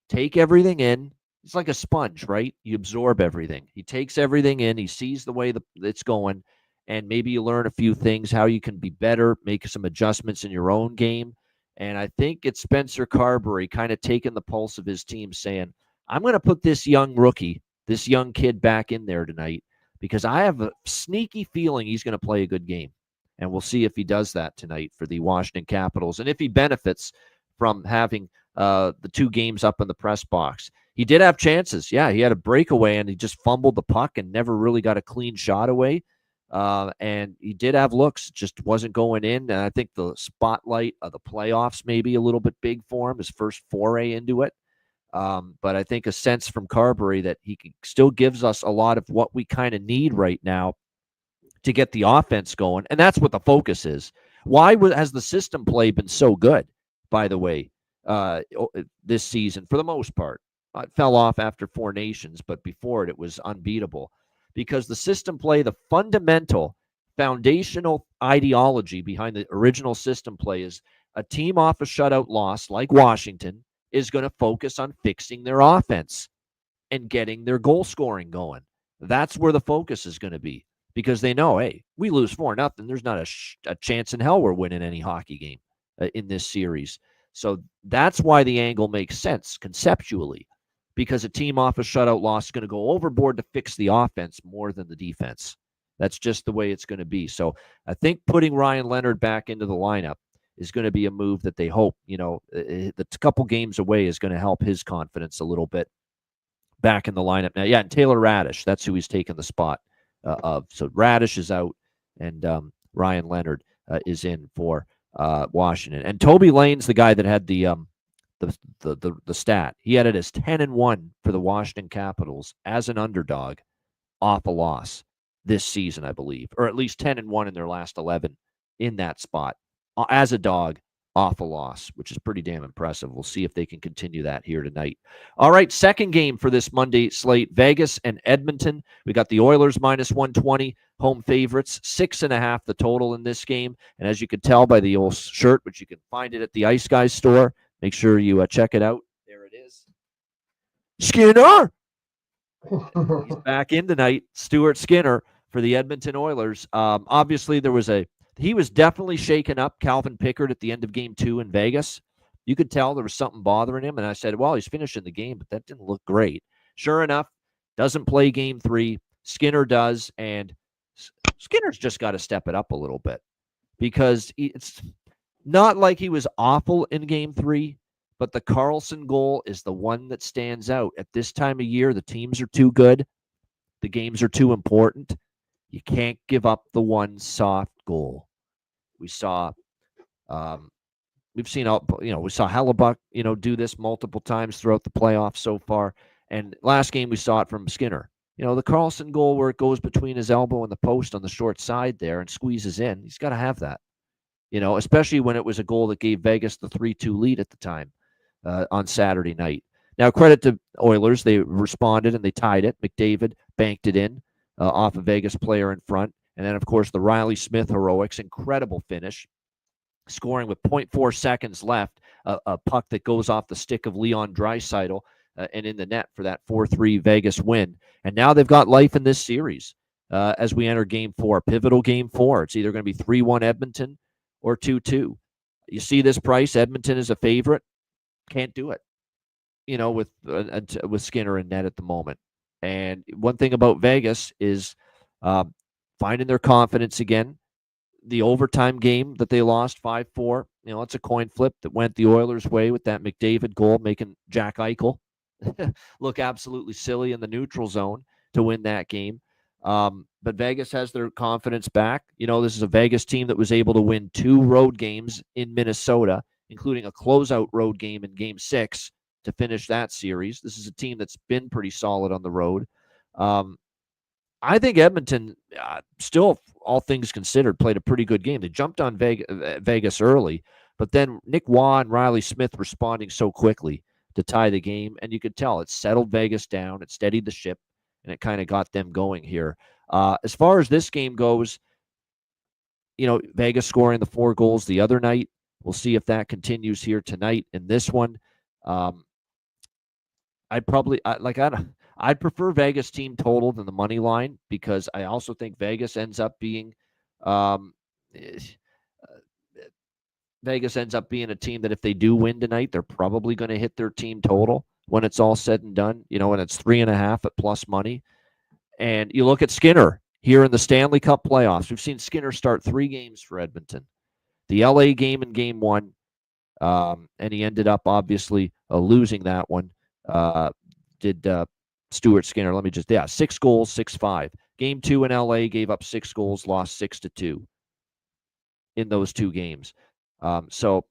take everything in. It's like a sponge, right? You absorb everything. He takes everything in. He sees the way it's going, and maybe you learn a few things, how you can be better, make some adjustments in your own game. And I think it's Spencer Carberry kind of taking the pulse of his team, saying, I'm going to put this young rookie, this young kid back in there tonight because I have a sneaky feeling he's going to play a good game. And we'll see if he does that tonight for the Washington Capitals and if he benefits from having the 2 games up in the press box. He did have chances. Yeah, he had a breakaway and he just fumbled the puck and never really got a clean shot away. And he did have looks, just wasn't going in. And I think the spotlight of the playoffs may be a little bit big for him, his first foray into it. But I think a sense from Carberry that he still gives us a lot of what we kind of need right now to get the offense going. And that's what the focus is. Why has the system play been so good, by the way, this season for the most part? It fell off after 4 Nations, but before it was unbeatable because the system play, the fundamental foundational ideology behind the original system play is a team off a shutout loss like Washington is going to focus on fixing their offense and getting their goal scoring going. That's where the focus is going to be because they know, hey, we lose 4-0. There's not a chance in hell we're winning any hockey game in this series. So that's why the angle makes sense conceptually. Because a team off a shutout loss is going to go overboard to fix the offense more than the defense. That's just the way it's going to be. So I think putting Ryan Leonard back into the lineup is going to be a move that they hope, the couple games away is going to help his confidence a little bit back in the lineup. Now, yeah, and Taylor Radish, that's who he's taken the spot of. So Radish is out and Ryan Leonard is in for Washington. And Toby Lane's the guy that had the stat. He had it as 10-1 for the Washington Capitals as an underdog off a loss this season, I believe, or at least 10-1 in their last 11 in that spot as a dog off a loss, which is pretty damn impressive. We'll see if they can continue that here tonight. All right, second game for this Monday slate, Vegas and Edmonton. We got the Oilers minus 120, home favorites, 6.5 the total in this game. And as you can tell by the old shirt, which you can find it at the Ice Guys store, make sure you check it out. There it is. Skinner! He's back in tonight. Stuart Skinner for the Edmonton Oilers. Obviously, he was definitely shaken up, Calvin Pickard, at the end of game 2 in Vegas. You could tell there was something bothering him. And I said, well, he's finishing the game, but that didn't look great. Sure enough, doesn't play game 3. Skinner does. And Skinner's just got to step it up a little bit because it's not like he was awful in game 3, but the Carlson goal is the one that stands out. At this time of year, the teams are too good. The games are too important. You can't give up the one soft goal. We saw, we saw Hellebuck, do this multiple times throughout the playoffs so far. And last game we saw it from Skinner. The Carlson goal where it goes between his elbow and the post on the short side there and squeezes in. He's got to have that. Especially when it was a goal that gave Vegas the 3-2 lead at the time on Saturday night. Now, credit to Oilers. They responded and they tied it. McDavid banked it in off a Vegas player in front. And then, of course, the Riley Smith heroics, incredible finish, scoring with 0.4 seconds left, a puck that goes off the stick of Leon Draisaitl and in the net for that 4-3 Vegas win. And now they've got life in this series as we enter game 4, pivotal game 4. It's either going to be 3-1 Edmonton or 2-2. You see this price, Edmonton is a favorite. Can't do it, with Skinner in net at the moment. And one thing about Vegas is finding their confidence again. The overtime game that they lost 5-4, it's a coin flip that went the Oilers' way with that McDavid goal, making Jack Eichel look absolutely silly in the neutral zone to win that game. But Vegas has their confidence back. This is a Vegas team that was able to win 2 road games in Minnesota, including a closeout road game in game 6 to finish that series. This is a team that's been pretty solid on the road. I think Edmonton, still, all things considered, played a pretty good game. They jumped on Vegas early, but then Nick Waugh and Riley Smith responding so quickly to tie the game, and you could tell it settled Vegas down, it steadied the ship, and it kind of got them going here. As far as this game goes, Vegas scoring the 4 goals the other night. We'll see if that continues here tonight in this one. I'd prefer Vegas team total than the money line because I also think Vegas ends up being a team that if they do win tonight, they're probably going to hit their team total. when it's all said and done, and it's 3.5 at plus money. And you look at Skinner here in the Stanley Cup playoffs. We've seen Skinner start 3 games for Edmonton. The LA game in game 1, and he ended up obviously losing that one. Stuart Skinner, 6 goals, 6-5. Game 2 in LA, gave up 6 goals, lost 6-2 in those 2 games. So,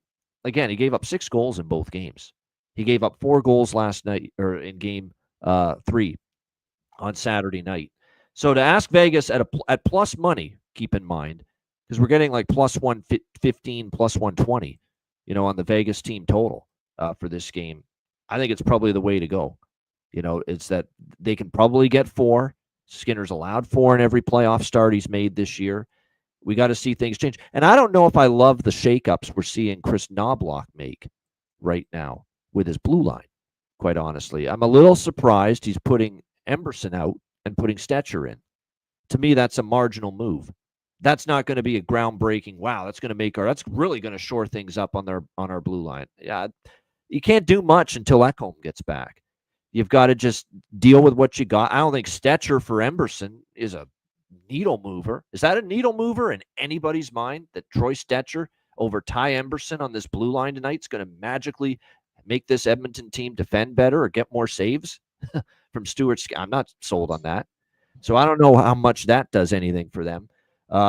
again, he gave up 6 goals in both games. He gave up 4 goals last night, or in game 3 on Saturday night. So to ask Vegas at plus money, keep in mind, because we're getting like plus 115, plus 120, on the Vegas team total for this game. I think it's probably the way to go. It's that they can probably get 4. Skinner's allowed 4 in every playoff start he's made this year. We got to see things change. And I don't know if I love the shakeups we're seeing Chris Knobloch make right now with his blue line, quite honestly. I'm a little surprised he's putting Emberson out and putting Stetcher in. To me, that's a marginal move. That's not going to be a groundbreaking, wow, that's really going to shore things up on our blue line. Yeah, you can't do much until Ekholm gets back. You've got to just deal with what you got. I don't think Stetcher for Emberson is a needle mover. Is that a needle mover in anybody's mind that Troy Stetcher over Ty Emberson on this blue line tonight is going to magically make this Edmonton team defend better or get more saves from Stuart? I'm not sold on that. So I don't know how much that does anything for them.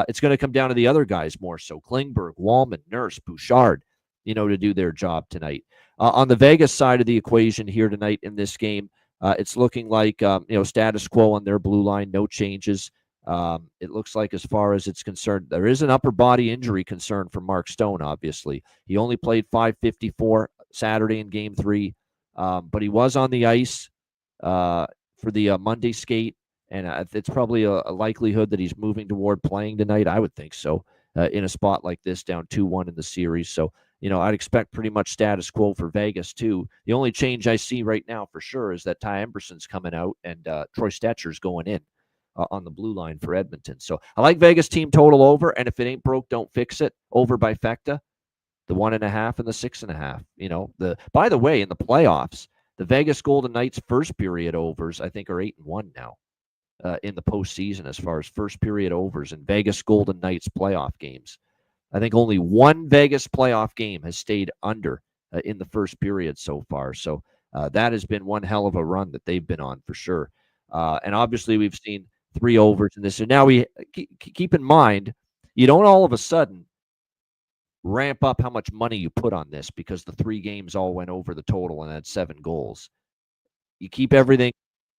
It's going to come down to the other guys more so. Klingberg, Wallman, Nurse, Bouchard, to do their job tonight. On the Vegas side of the equation here tonight in this game, it's looking like, status quo on their blue line, no changes. It looks like, as far as it's concerned, there is an upper body injury concern for Mark Stone, obviously. He only played 5:54 Saturday in game 3, but he was on the ice for the Monday skate, and it's probably a likelihood that he's moving toward playing tonight. I would think so, in a spot like this, down 2-1 in the series. So, I'd expect pretty much status quo for Vegas, too. The only change I see right now for sure is that Ty Emberson's coming out and Troy Stetcher's going in on the blue line for Edmonton. So I like Vegas team total over, and if it ain't broke, don't fix it. Over by Fecta, the 1.5 and the 6.5. By the way, in the playoffs, the Vegas Golden Knights first period overs, I think, are 8-1 now in the postseason as far as first period overs in Vegas Golden Knights playoff games. I think only one Vegas playoff game has stayed under in the first period so far. So that has been one hell of a run that they've been on for sure. And obviously we've seen 3 overs in this. And now we keep in mind, you don't all of a sudden ramp up how much money you put on this because the 3 games all went over the total and had 7 goals. You keep everything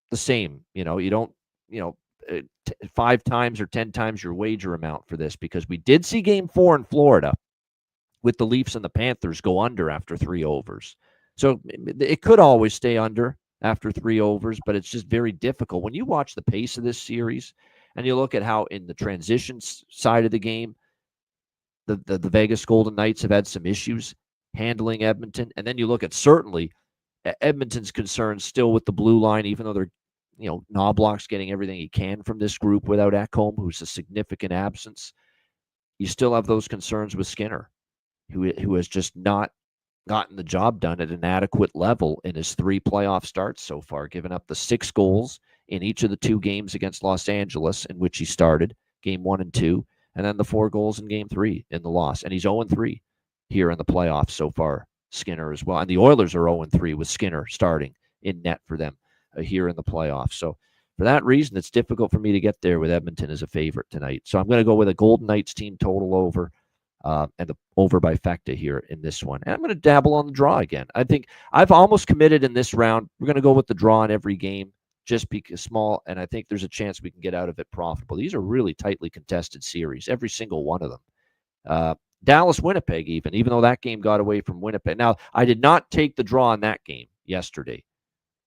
the same. You don't, 5 times or 10 times your wager amount for this, because we did see game 4 in Florida with the Leafs and the Panthers go under after 3 overs. So it could always stay under after 3 overs, but it's just very difficult. When you watch the pace of this series and you look at how in the transition side of the game, the Vegas Golden Knights have had some issues handling Edmonton. And then you look at certainly Edmonton's concerns still with the blue line, even though they're, Knobloch's getting everything he can from this group without Ekholm, who's a significant absence. You still have those concerns with Skinner, who has just not gotten the job done at an adequate level in his 3 playoff starts so far, giving up the 6 goals in each of the 2 games against Los Angeles in which he started, game 1 and 2, and then the 4 goals in game 3 in the loss. And he's 0-3 here in the playoffs so far, Skinner as well. And the Oilers are 0-3 with Skinner starting in net for them here in the playoffs. So for that reason, it's difficult for me to get there with Edmonton as a favorite tonight. So I'm going to go with a Golden Knights team total over and the over by Fecta here in this one. And I'm going to dabble on the draw again. I think I've almost committed in this round. We're going to go with the draw in every game, just because small, and I think there's a chance we can get out of it profitable. These are really tightly contested series, every single one of them. Dallas-Winnipeg even though that game got away from Winnipeg. Now, I did not take the draw on that game yesterday,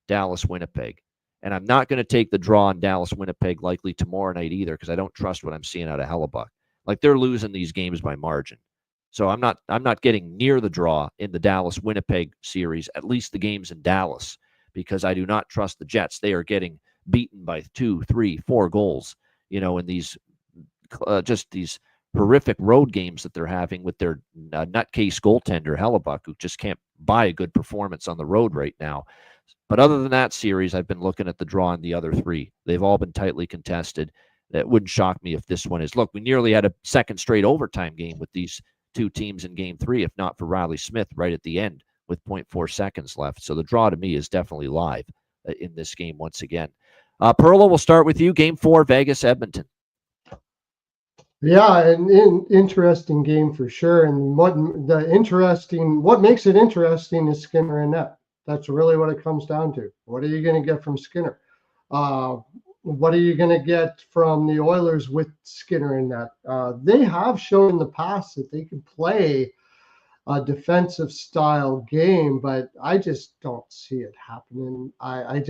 Dallas-Winnipeg. And I'm not going to take the draw on Dallas-Winnipeg likely tomorrow night either, because I don't trust what I'm seeing out of Hellebuck. Like, they're losing these games by margin. So I'm not getting near the draw in the Dallas-Winnipeg series, at least the games in Dallas, because I do not trust the Jets. They are getting beaten by 2, 3, 4 goals, in these just these horrific road games that they're having with their nutcase goaltender, Hellebuck, who just can't buy a good performance on the road right now. But other than that series, I've been looking at the draw in the other three. They've all been tightly contested. It wouldn't shock me if this one is. Look, we nearly had a second straight overtime game with these two teams in game 3, if not for Riley Smith right at the end with 0.4 seconds left. So the draw to me is definitely live in this game once again. Perla, we'll start with you. Game 4, Vegas, Edmonton. Yeah, an interesting game for sure. And what makes it interesting is Skinner and net. That's really what it comes down to. What are you going to get from Skinner? What are you going to get from the Oilers with Skinner in net? They have shown in the past that they can play a defensive style game, but I just don't see it happening. I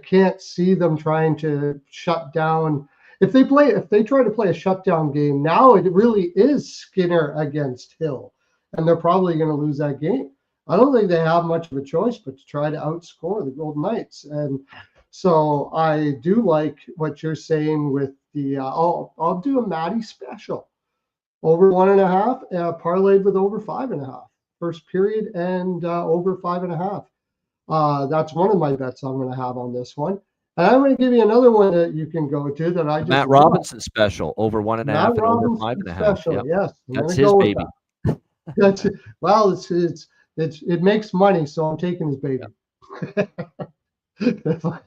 can't see them trying to shut down. If they try to play a shutdown game, now it really is Skinner against Hill, and they're probably going to lose that game. I don't think they have much of a choice but to try to outscore the Golden Knights. And so I do like what you're saying with the I'll do a Matty special. Over 1.5, parlayed with over 5.5. First period and over 5.5. That's one of my bets I'm going to have on this one. And I'm going to give you another one that you can go to that I just Matt Robinson special, over 1.5 and over 5.5. Yep. Yes, that's his baby. That's it. Well, it makes money, so I'm taking his baby. But,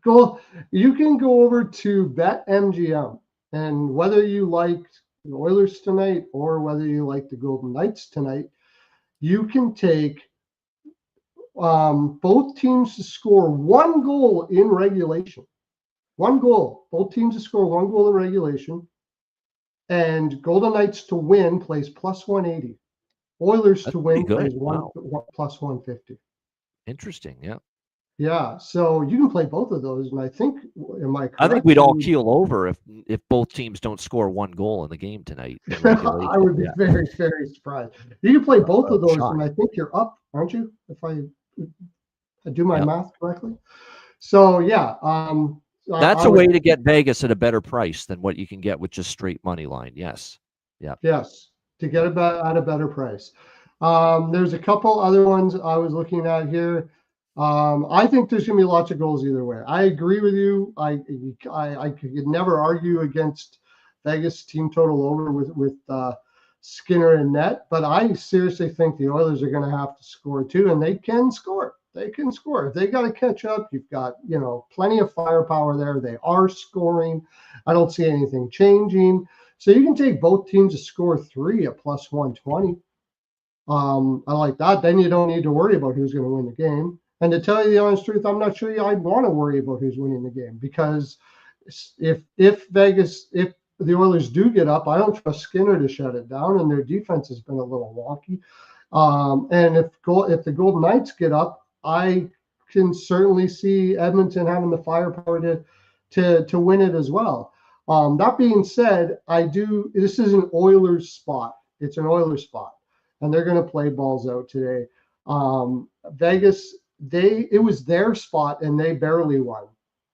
cool. You can go over to BetMGM, and whether you like the Oilers tonight or whether you like the Golden Knights tonight, you can take both teams to score 1 goal in regulation. 1 goal. Both teams to score 1 goal in regulation. And Golden Knights to win plays plus 180. Oilers to win plays plus 150. Interesting, yeah. Yeah, so you can play both of those, and I think, am I correct? I think we'd all keel over if both teams don't score 1 goal in the game tonight. I would be very, very surprised. You can play both of those, and I think you're up, aren't you? If I do my math correctly. So yeah, that's a way to get Vegas at a better price than what you can get with just straight money line. Yes, yeah. Yes, to get at a better price. There's a couple other ones I was looking at here. I think there's going to be lots of goals either way. I agree with you. I could never argue against Vegas team total over with Skinner and net, but I seriously think the Oilers are going to have to score too, and they can score. They can score. If they got to catch up, you've got plenty of firepower there. They are scoring. I don't see anything changing. So you can take both teams to score 3 at plus 120. I like that. Then you don't need to worry about who's going to win the game. And to tell you the honest truth, I'm not sure I'd want to worry about who's winning the game, because if the Oilers do get up, I don't trust Skinner to shut it down, and their defense has been a little wonky. And if the Golden Knights get up, I can certainly see Edmonton having the firepower to win it as well. That being said, this is an Oilers spot. It's an Oilers spot, and they're going to play balls out today. Vegas, it was their spot, and they barely won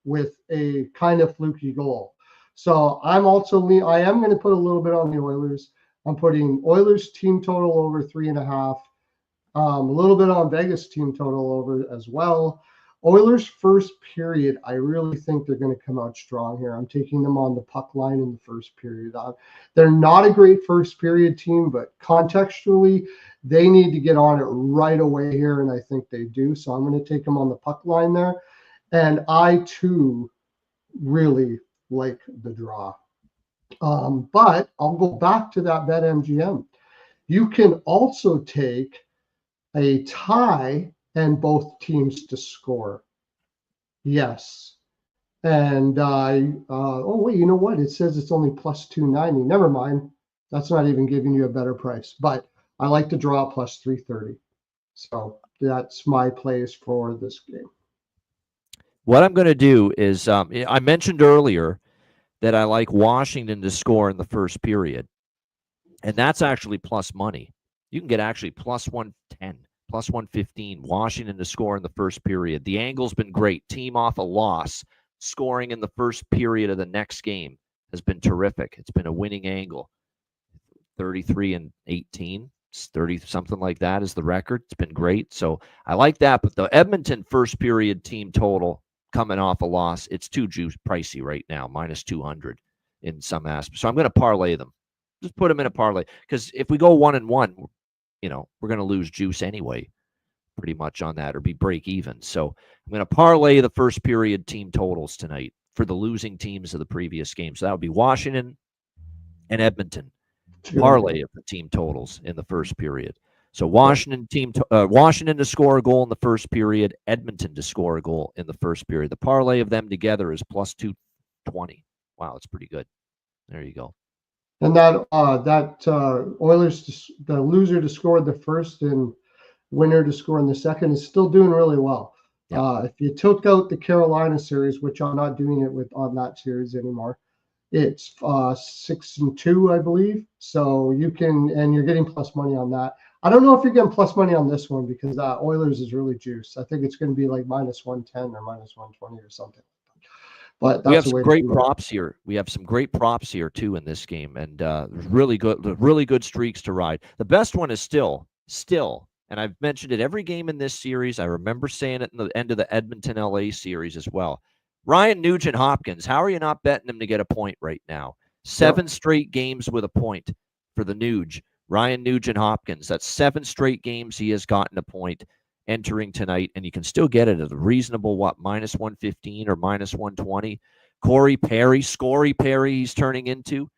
with a kind of fluky goal. So I am going to put a little bit on the Oilers. I'm putting Oilers team total over 3.5. A little bit on Vegas team total over as well. Oilers first period, I really think they're going to come out strong here. I'm taking them on the puck line in the first period. They're not a great first period team, but contextually, they need to get on it right away here, and I think they do. So I'm going to take them on the puck line there. And I, too, really like the draw. But I'll go back to that BetMGM. You can also take a tie and both teams to score. Yes. And oh wait, you know what? It says it's only plus 290. Never mind. That's not even giving you a better price. But I like to draw plus 330. So that's my plays for this game. What I'm going to do is I mentioned earlier that I like Washington to score in the first period. And that's actually plus money. You can get actually plus 110. Plus 115, Washington to score in the first period. The angle's been great. Team off a loss, scoring in the first period of the next game has been terrific. It's been a winning angle. 33-18. It's 30 something like that is the record. It's been great. So I like that. But the Edmonton first period team total coming off a loss, it's too pricey right now, minus 200 in some aspects. So I'm going to parlay them. Just put them in a parlay, because if we go 1-1, we're going to lose juice anyway, pretty much on that, or be break even. So I'm going to parlay the first period team totals tonight for the losing teams of the previous game. So that would be Washington and Edmonton. Parlay of the team totals in the first period. So Washington to score a goal in the first period, Edmonton to score a goal in the first period. The parlay of them together is plus 220. Wow, that's pretty good. There you go. And that Oilers, the loser to score the first and winner to score in the second, is still doing really well. Yeah. If you took out the Carolina series, which I'm not doing it on that series anymore, it's 6-2, I believe. So you're getting plus money on that. I don't know if you're getting plus money on this one, because Oilers is really juiced. I think it's going to be like minus 110 or minus 120 or something. But we have some great props here. We have some great props here too in this game, and really good streaks to ride. The best one is still, and I've mentioned it every game in this series. I remember saying it in the end of the Edmonton LA series as well. Ryan Nugent-Hopkins, how are you not betting him to get a point right now? 7 straight games with a point for the Nuge. Ryan Nugent-Hopkins, that's 7 straight games he has gotten a point entering tonight, and you can still get it at a reasonable, minus 115 or minus 120. Corey Perry, he's turning into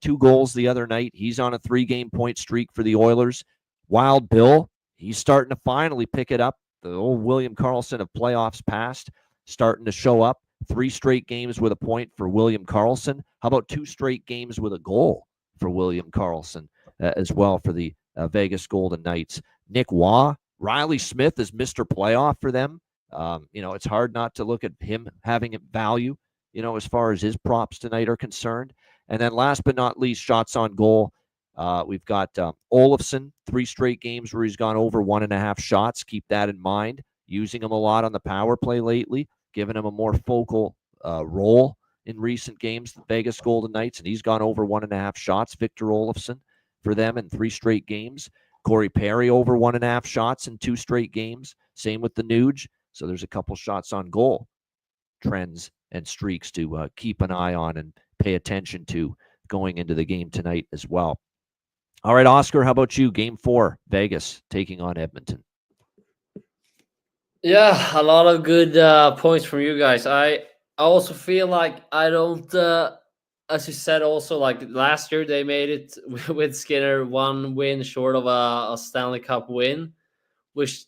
2 goals the other night. He's on a 3-game point streak for the Oilers. Wild Bill, he's starting to finally pick it up. The old William Karlsson of playoffs past starting to show up. 3 straight games with a point for William Karlsson. How about 2 straight games with a goal for William Karlsson as well for the Vegas Golden Knights? Nick Waugh, Riley Smith is Mr. Playoff for them. It's hard not to look at him having value, as far as his props tonight are concerned. And then last but not least, shots on goal. We've got Olofsson, 3 straight games where he's gone over 1.5 shots. Keep that in mind. Using him a lot on the power play lately, giving him a more focal role in recent games, the Vegas Golden Knights, and he's gone over 1.5 shots. Victor Olofsson for them in 3 straight games. Corey Perry over 1.5 shots in 2 straight games. Same with the Nuge. So there's a couple shots on goal trends and streaks to keep an eye on and pay attention to going into the game tonight as well. All right, Oscar, how about you? Game 4, Vegas taking on Edmonton. Yeah, a lot of good points from you guys. I also feel like I don't, as you said, also like last year they made it with Skinner, 1 win short of a Stanley Cup win, which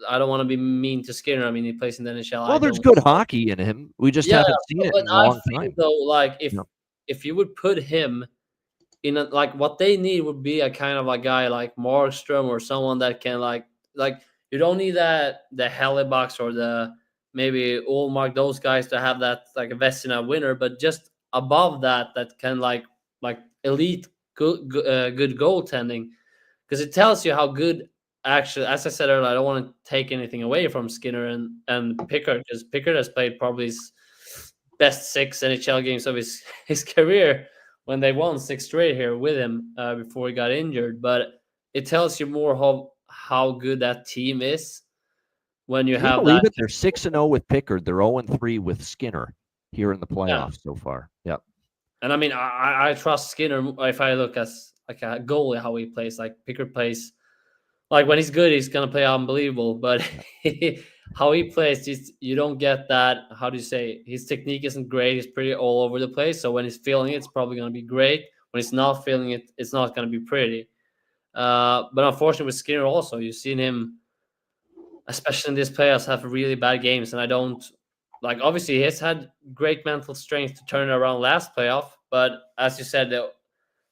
I don't want to be mean to Skinner. I mean, he plays in the NHL. Well, there's good hockey in him. We just haven't seen it in a long time. Though, like if you would put him in like what they need would be a kind of a guy like Markstrom or someone that can like you don't need the Hellebucks or the maybe Ullmark, those guys to have that like a Vezina winner, but just above that can like elite good goaltending, because it tells you how good. Actually, as I said earlier, I don't want to take anything away from Skinner and Pickard, because Pickard has played probably his best 6 NHL games of his career when they won 6 straight here with him before he got injured. But it tells you more how good that team is when you have believe that. They're 6-0 with Pickard. They're 0-3 with Skinner here in the playoffs so far. Yep. And I mean, I trust Skinner if I look as like a goalie, how he plays. Like Pickard plays, like when he's good, he's gonna play unbelievable. But how he plays, you don't get that. How do you say? His technique isn't great. He's pretty all over the place. So when he's feeling it, it's probably gonna be great. When he's not feeling it, it's not gonna be pretty. But unfortunately with Skinner also, you've seen him, especially in these playoffs, have really bad games. And I don't like, obviously he has had great mental strength to turn it around last playoff. But as you said,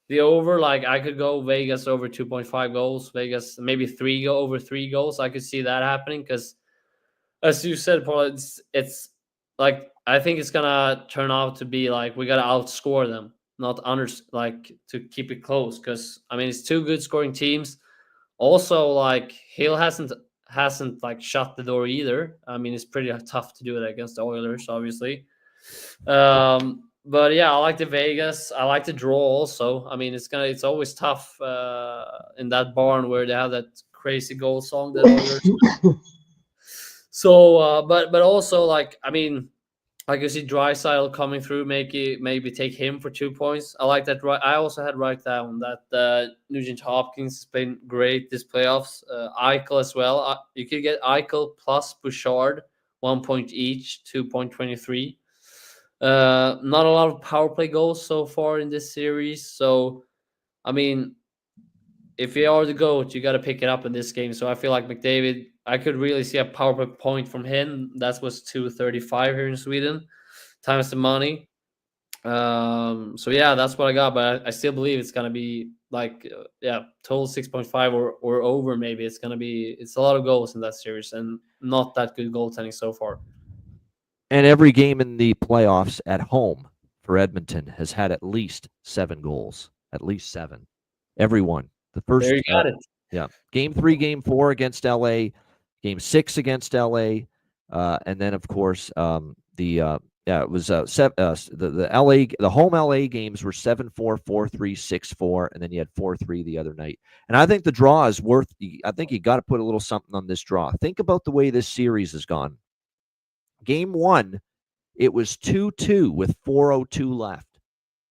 the over, like I could go Vegas over 2.5 goals, Vegas maybe over 3 goals. I could see that happening because, as you said, Paul, it's like I think it's gonna turn out to be like we gotta outscore them, not like to keep it close. Because I mean, it's 2 good scoring teams. Also, like Hill hasn't like shut the door either. I mean, it's pretty tough to do it against the Oilers, obviously. but yeah, I like the Vegas. I like the draw also. I mean, it's always tough in that barn where they have that crazy goal song that Oilers. So, but also like, I mean, like you see Drysdale coming through, maybe take him for 2 points. I like that. I also had write down that Nugent Hopkins has been great this playoffs. Eichel as well. You could get Eichel plus Bouchard, 1 point each, 2.23. Not a lot of power play goals so far in this series. So, I mean, if you are the GOAT, you got to pick it up in this game. So I feel like McDavid, I could really see a power play point from him. That was 2.35 here in Sweden, times the money. So yeah, that's what I got. But I still believe it's gonna be like total 6.5 or over. Maybe it's a lot of goals in that series and not that good goaltending so far. And every game in the playoffs at home for Edmonton has had at least 7 goals, at least 7. Everyone. The first, there you got it. Yeah. Game 3, Game 4 against LA, Game 6 against LA, and then of course it was the home LA games were 7-4, 4-3, 6-4, and then you had 4-3 the other night. And I think the draw is worth. I think you got to put a little something on this draw. Think about the way this series has gone. Game 1, it was 2-2 with 4:02 left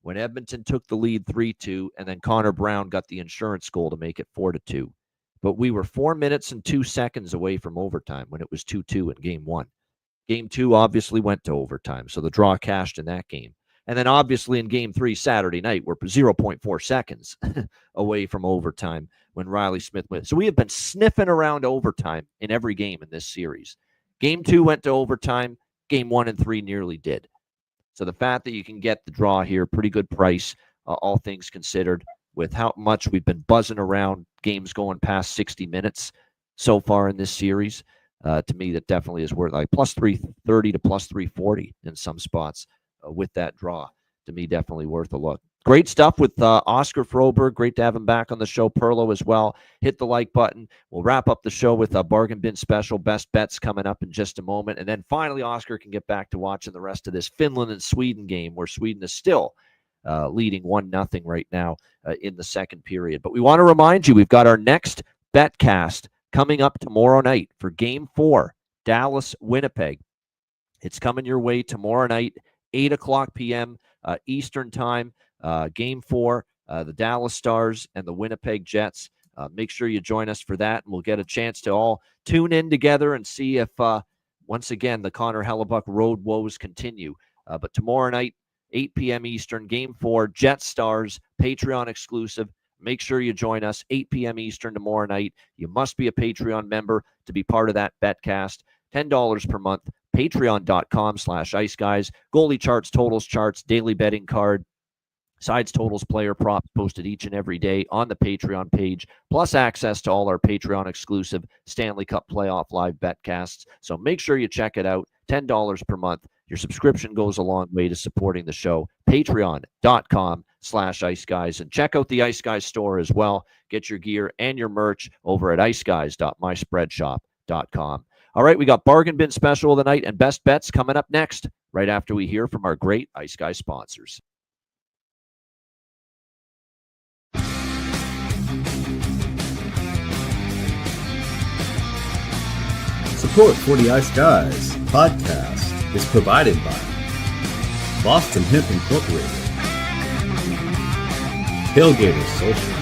when Edmonton took the lead 3-2, and then Connor Brown got the insurance goal to make it 4-2. But we were 4 minutes and 2 seconds away from overtime when it was 2-2 in Game 1. Game 2 obviously went to overtime, so the draw cashed in that game. And then obviously in Game 3 Saturday night, we're 0.4 seconds away from overtime when Riley Smith went. So we have been sniffing around overtime in every game in this series. Game 2 went to overtime. Game 1 and 3 nearly did. So the fact that you can get the draw here, pretty good price, all things considered, with how much we've been buzzing around games going past 60 minutes so far in this series. To me, that definitely is worth like plus 330 to plus 340 in some spots with that draw. To me, definitely worth a look. Great stuff with Oscar Froberg. Great to have him back on the show. Perlo as well. Hit the like button. We'll wrap up the show with a bargain bin special. Best bets coming up in just a moment. And then finally, Oscar can get back to watching the rest of this Finland and Sweden game where Sweden is still leading 1-0 right now in the second period. But we want to remind you, we've got our next betcast coming up tomorrow night for Game 4, Dallas-Winnipeg. It's coming your way tomorrow night, 8 o'clock p.m. Eastern Time. Game 4, the Dallas Stars and the Winnipeg Jets. Make sure you join us for that, and we'll get a chance to all tune in together and see if, once again, the Connor Hellebuck road woes continue. But tomorrow night, 8 p.m. Eastern, Game 4, Jets Stars, Patreon exclusive. Make sure you join us, 8 p.m. Eastern tomorrow night. You must be a Patreon member to be part of that betcast. $10 per month, patreon.com/iceguys. Goalie charts, totals charts, daily betting card, sides, totals, player props posted each and every day on the Patreon page, plus access to all our Patreon exclusive Stanley Cup playoff live betcasts. So make sure you check it out, $10 per month. Your subscription goes a long way to supporting the show. Patreon.com/iceguys. And check out the Ice Guys store as well. Get your gear and your merch over at iceguys.myspreadshop.com. All right, we got Bargain Bin Special of the night and Best Bets coming up next, right after we hear from our great Ice Guys sponsors. Support for the Ice Guys podcast is provided by Boston Hemp Incorporated, Tailgaters Social,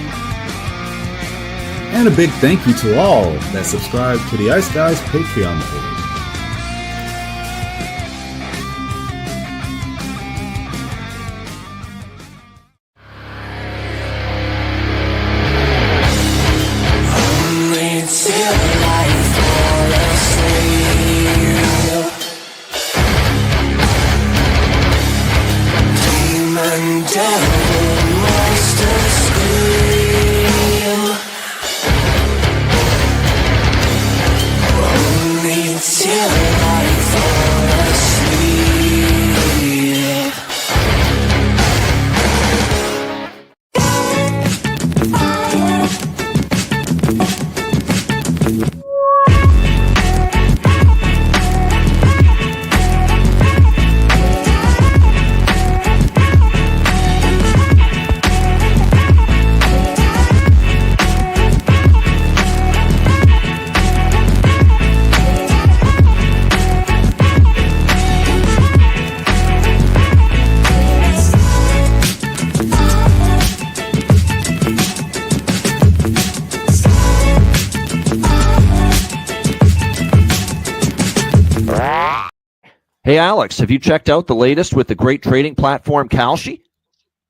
and a big thank you to all that subscribe to the Ice Guys Patreon page. It's Hey, Alex, have you checked out the latest with the great trading platform Kalshi?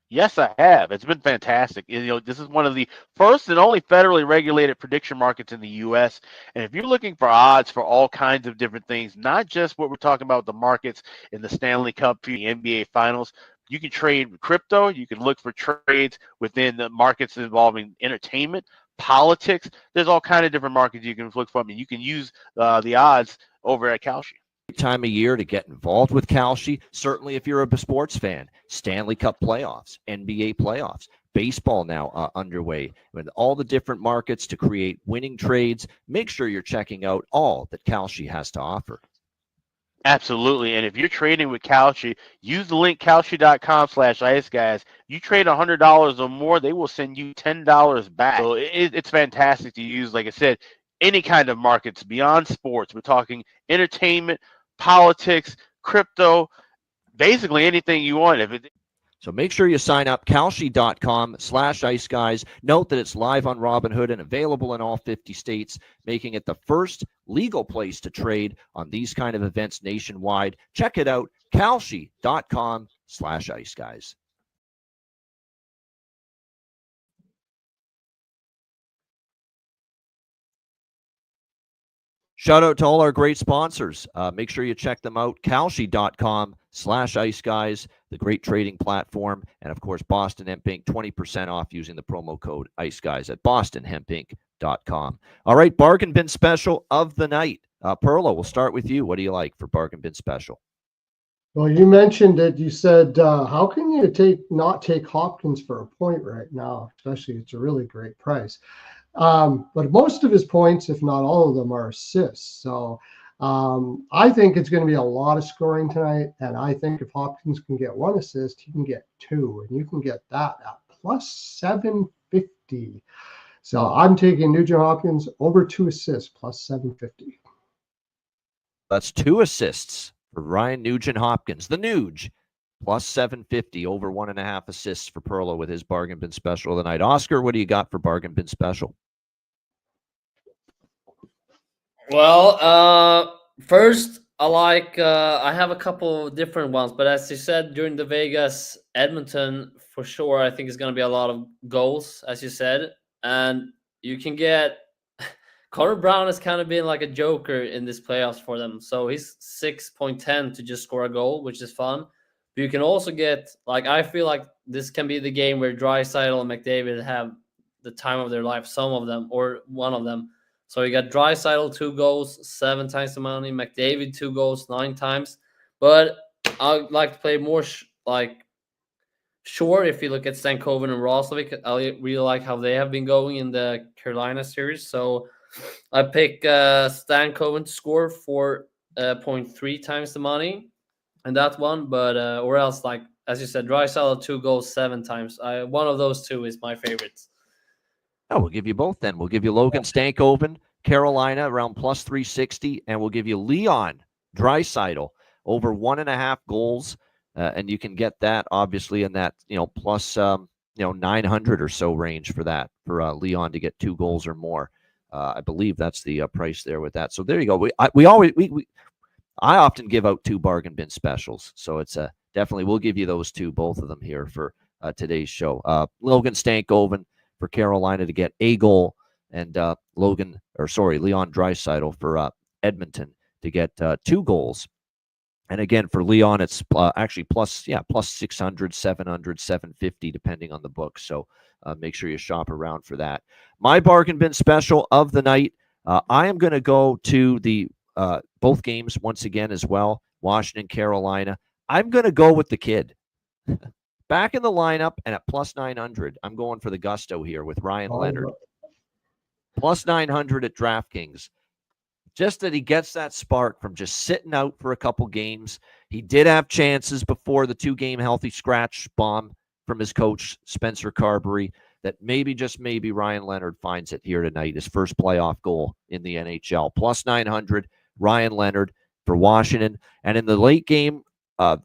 Yes, I have. It's been fantastic. This is one of the first and only federally regulated prediction markets in the U.S. And if you're looking for odds for all kinds of different things, not just what we're talking about, the markets in the Stanley Cup, the NBA Finals, you can trade with crypto. You can look for trades within the markets involving entertainment, politics. There's all kinds of different markets you can look for. I mean, you can use the odds over at Kalshi. Time of year to get involved with Kalshi. Certainly if you're a sports fan. Stanley Cup playoffs, NBA playoffs, baseball now underway, with all the different markets to create winning trades. Make sure you're checking out all that Kalshi has to offer. Absolutely. And if you're trading with Kalshi, use the link kalshi.com/ice guys. You trade $100 or more, they will send you $10 back. So it's fantastic to use, like I said, any kind of markets beyond sports. We're talking entertainment, politics, crypto, basically anything you want. So make sure you sign up, kalshi.com/ice guys. Note that it's live on Robinhood and available in all 50 states, making it the first legal place to trade on these kind of events nationwide. Check it out, kalshi.com/ice guys. Shout out to all our great sponsors. Make sure you check them out. Kalshi.com/ice guys, the great trading platform. And of course, Boston Hemp Inc., 20% off using the promo code ice guys at bostonhempinc.com. All right, bargain bin special of the night. Perlo, we'll start with you. What do you like for bargain bin special? Well, you mentioned it. You said, how can you not take Hopkins for a point right now? Especially, it's a really great price. But most of his points, if not all of them, are assists. So I think it's going to be a lot of scoring tonight. And I think if Hopkins can get one assist, he can get two. And you can get that at plus 750. So I'm taking Nugent Hopkins over 2 assists, plus 750. That's 2 assists for Ryan Nugent Hopkins. The Nuge, plus 750, over 1.5 assists for Perlo with his bargain bin special of the night. Oscar, what do you got for bargain bin special? Well, first, I have a couple different ones, but as you said during the Vegas Edmonton, for sure, I think it's going to be a lot of goals, as you said. And you can get Connor Brown has kind of been like a joker in this playoffs for them. So he's 6.10 to just score a goal, which is fun. But you can also get, I feel like this can be the game where Draisaitl and McDavid have the time of their life, some of them, or one of them. So you got Draisaitl 2 goals, 7 times the money. McDavid 2 goals, 9 times. But I'd like to play more sure. If you look at Stankoven and Roslovic, I really like how they have been going in the Carolina series. So I pick Stankoven to score for 0.3 times the money in that one. But or else, as you said, Draisaitl 2 goals, 7 times. One of those 2 is my favorites. Oh, we'll give you both then. We'll give you Logan Stankoven, Carolina, around plus 360, and we'll give you Leon Draisaitl over 1.5 goals, and you can get that obviously in that plus 900 or so range for that for Leon to get 2 goals or more. I believe that's the price there with that. So there you go. I often give out 2 bargain bin specials, so it's definitely we'll give you those 2, both of them here for today's show. Logan Stankoven for Carolina to get a goal, and Leon Draisaitl for Edmonton to get 2 goals. And again, for Leon, it's actually plus 600, 700, 750, depending on the book. So make sure you shop around for that. My bargain bin special of the night, I am going to go to the both games once again as well, Washington, Carolina. I'm going to go with the kid. Back in the lineup and at plus 900, I'm going for the gusto here with Ryan Leonard. Plus 900 at DraftKings. Just that he gets that spark from just sitting out for a couple games. He did have chances before the 2-game healthy scratch bomb from his coach, Spencer Carberry, that maybe, just maybe, Ryan Leonard finds it here tonight, his first playoff goal in the NHL. Plus 900, Ryan Leonard for Washington. And in the late game,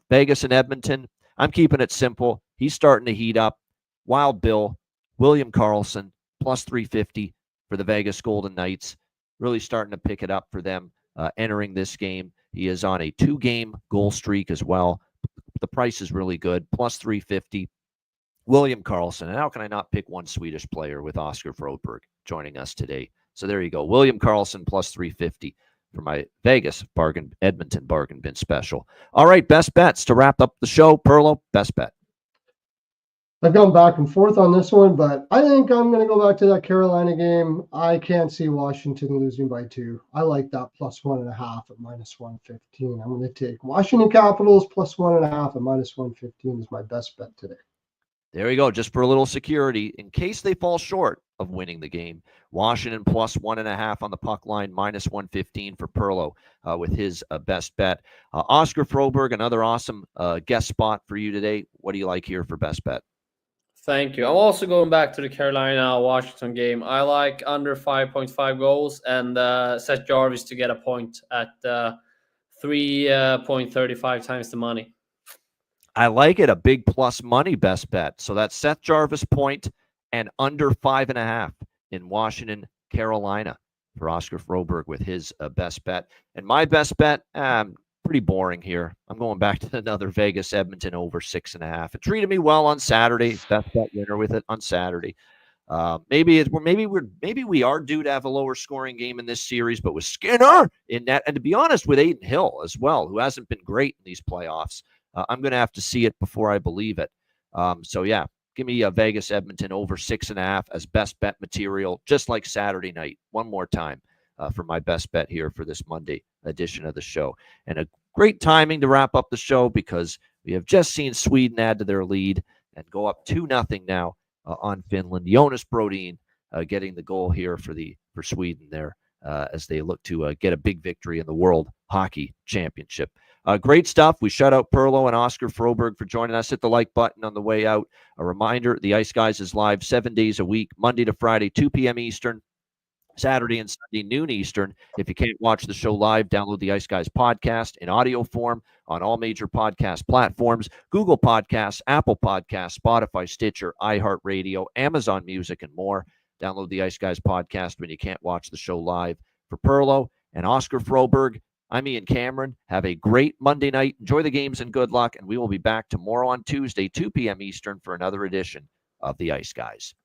Vegas and Edmonton, I'm keeping it simple. He's starting to heat up. Wild Bill, William Karlsson, plus 350 for the Vegas Golden Knights. Really starting to pick it up for them entering this game. He is on a 2-game goal streak as well. The price is really good, plus 350. William Karlsson. And how can I not pick one Swedish player with Oscar Froberg joining us today? So there you go. William Karlsson plus 350 for my Vegas Edmonton bargain bin special. All right, best bets to wrap up the show. Perlo, best bet. I've gone back and forth on this one, but I think I'm going to go back to that Carolina game. I can't see Washington losing by 2. I like that plus 1.5 at minus 115. I'm going to take Washington Capitals plus 1.5 at minus 115 is my best bet today. There you go. Just for a little security, in case they fall short of winning the game, Washington plus 1.5 on the puck line, minus 115 for Perlo with his best bet. Oscar Froberg, another awesome guest spot for you today. What do you like here for best bet? Thank you. I'm also going back to the Carolina-Washington game. I like under 5.5 goals and Seth Jarvis to get a point at 3.35 times the money. I like it. A big plus money best bet. So that's Seth Jarvis point and under 5.5 in Washington, Carolina for Oscar Froberg with his best bet. And my best bet, pretty boring here. I'm going back to another Vegas Edmonton over 6.5. It treated me well on Saturday. Best bet winner with it on Saturday. Maybe we are due to have a lower scoring game in this series, but with Skinner in that, and to be honest, with Aiden Hill as well, who hasn't been great in these playoffs. I'm going to have to see it before I believe it. So, yeah, give me Vegas Edmonton over 6.5 as best bet material, just like Saturday night. One more time for my best bet here for this Monday edition of the show. And a great timing to wrap up the show because we have just seen Sweden add to their lead and go up 2-0 now on Finland. Jonas Brodin getting the goal here for Sweden there as they look to get a big victory in the World Hockey Championship. Great stuff. We shout out Perlo and Oscar Froberg for joining us. Hit the like button on the way out. A reminder, the Ice Guys is live 7 days a week, Monday to Friday, 2 p.m. Eastern, Saturday and Sunday, noon Eastern. If you can't watch the show live, download the Ice Guys podcast in audio form on all major podcast platforms, Google Podcasts, Apple Podcasts, Spotify, Stitcher, iHeartRadio, Amazon Music, and more. Download the Ice Guys podcast when you can't watch the show live. For Perlo and Oscar Froberg, I'm Ian Cameron. Have a great Monday night. Enjoy the games and good luck. And we will be back tomorrow on Tuesday, 2 p.m. Eastern for another edition of the Ice Guys.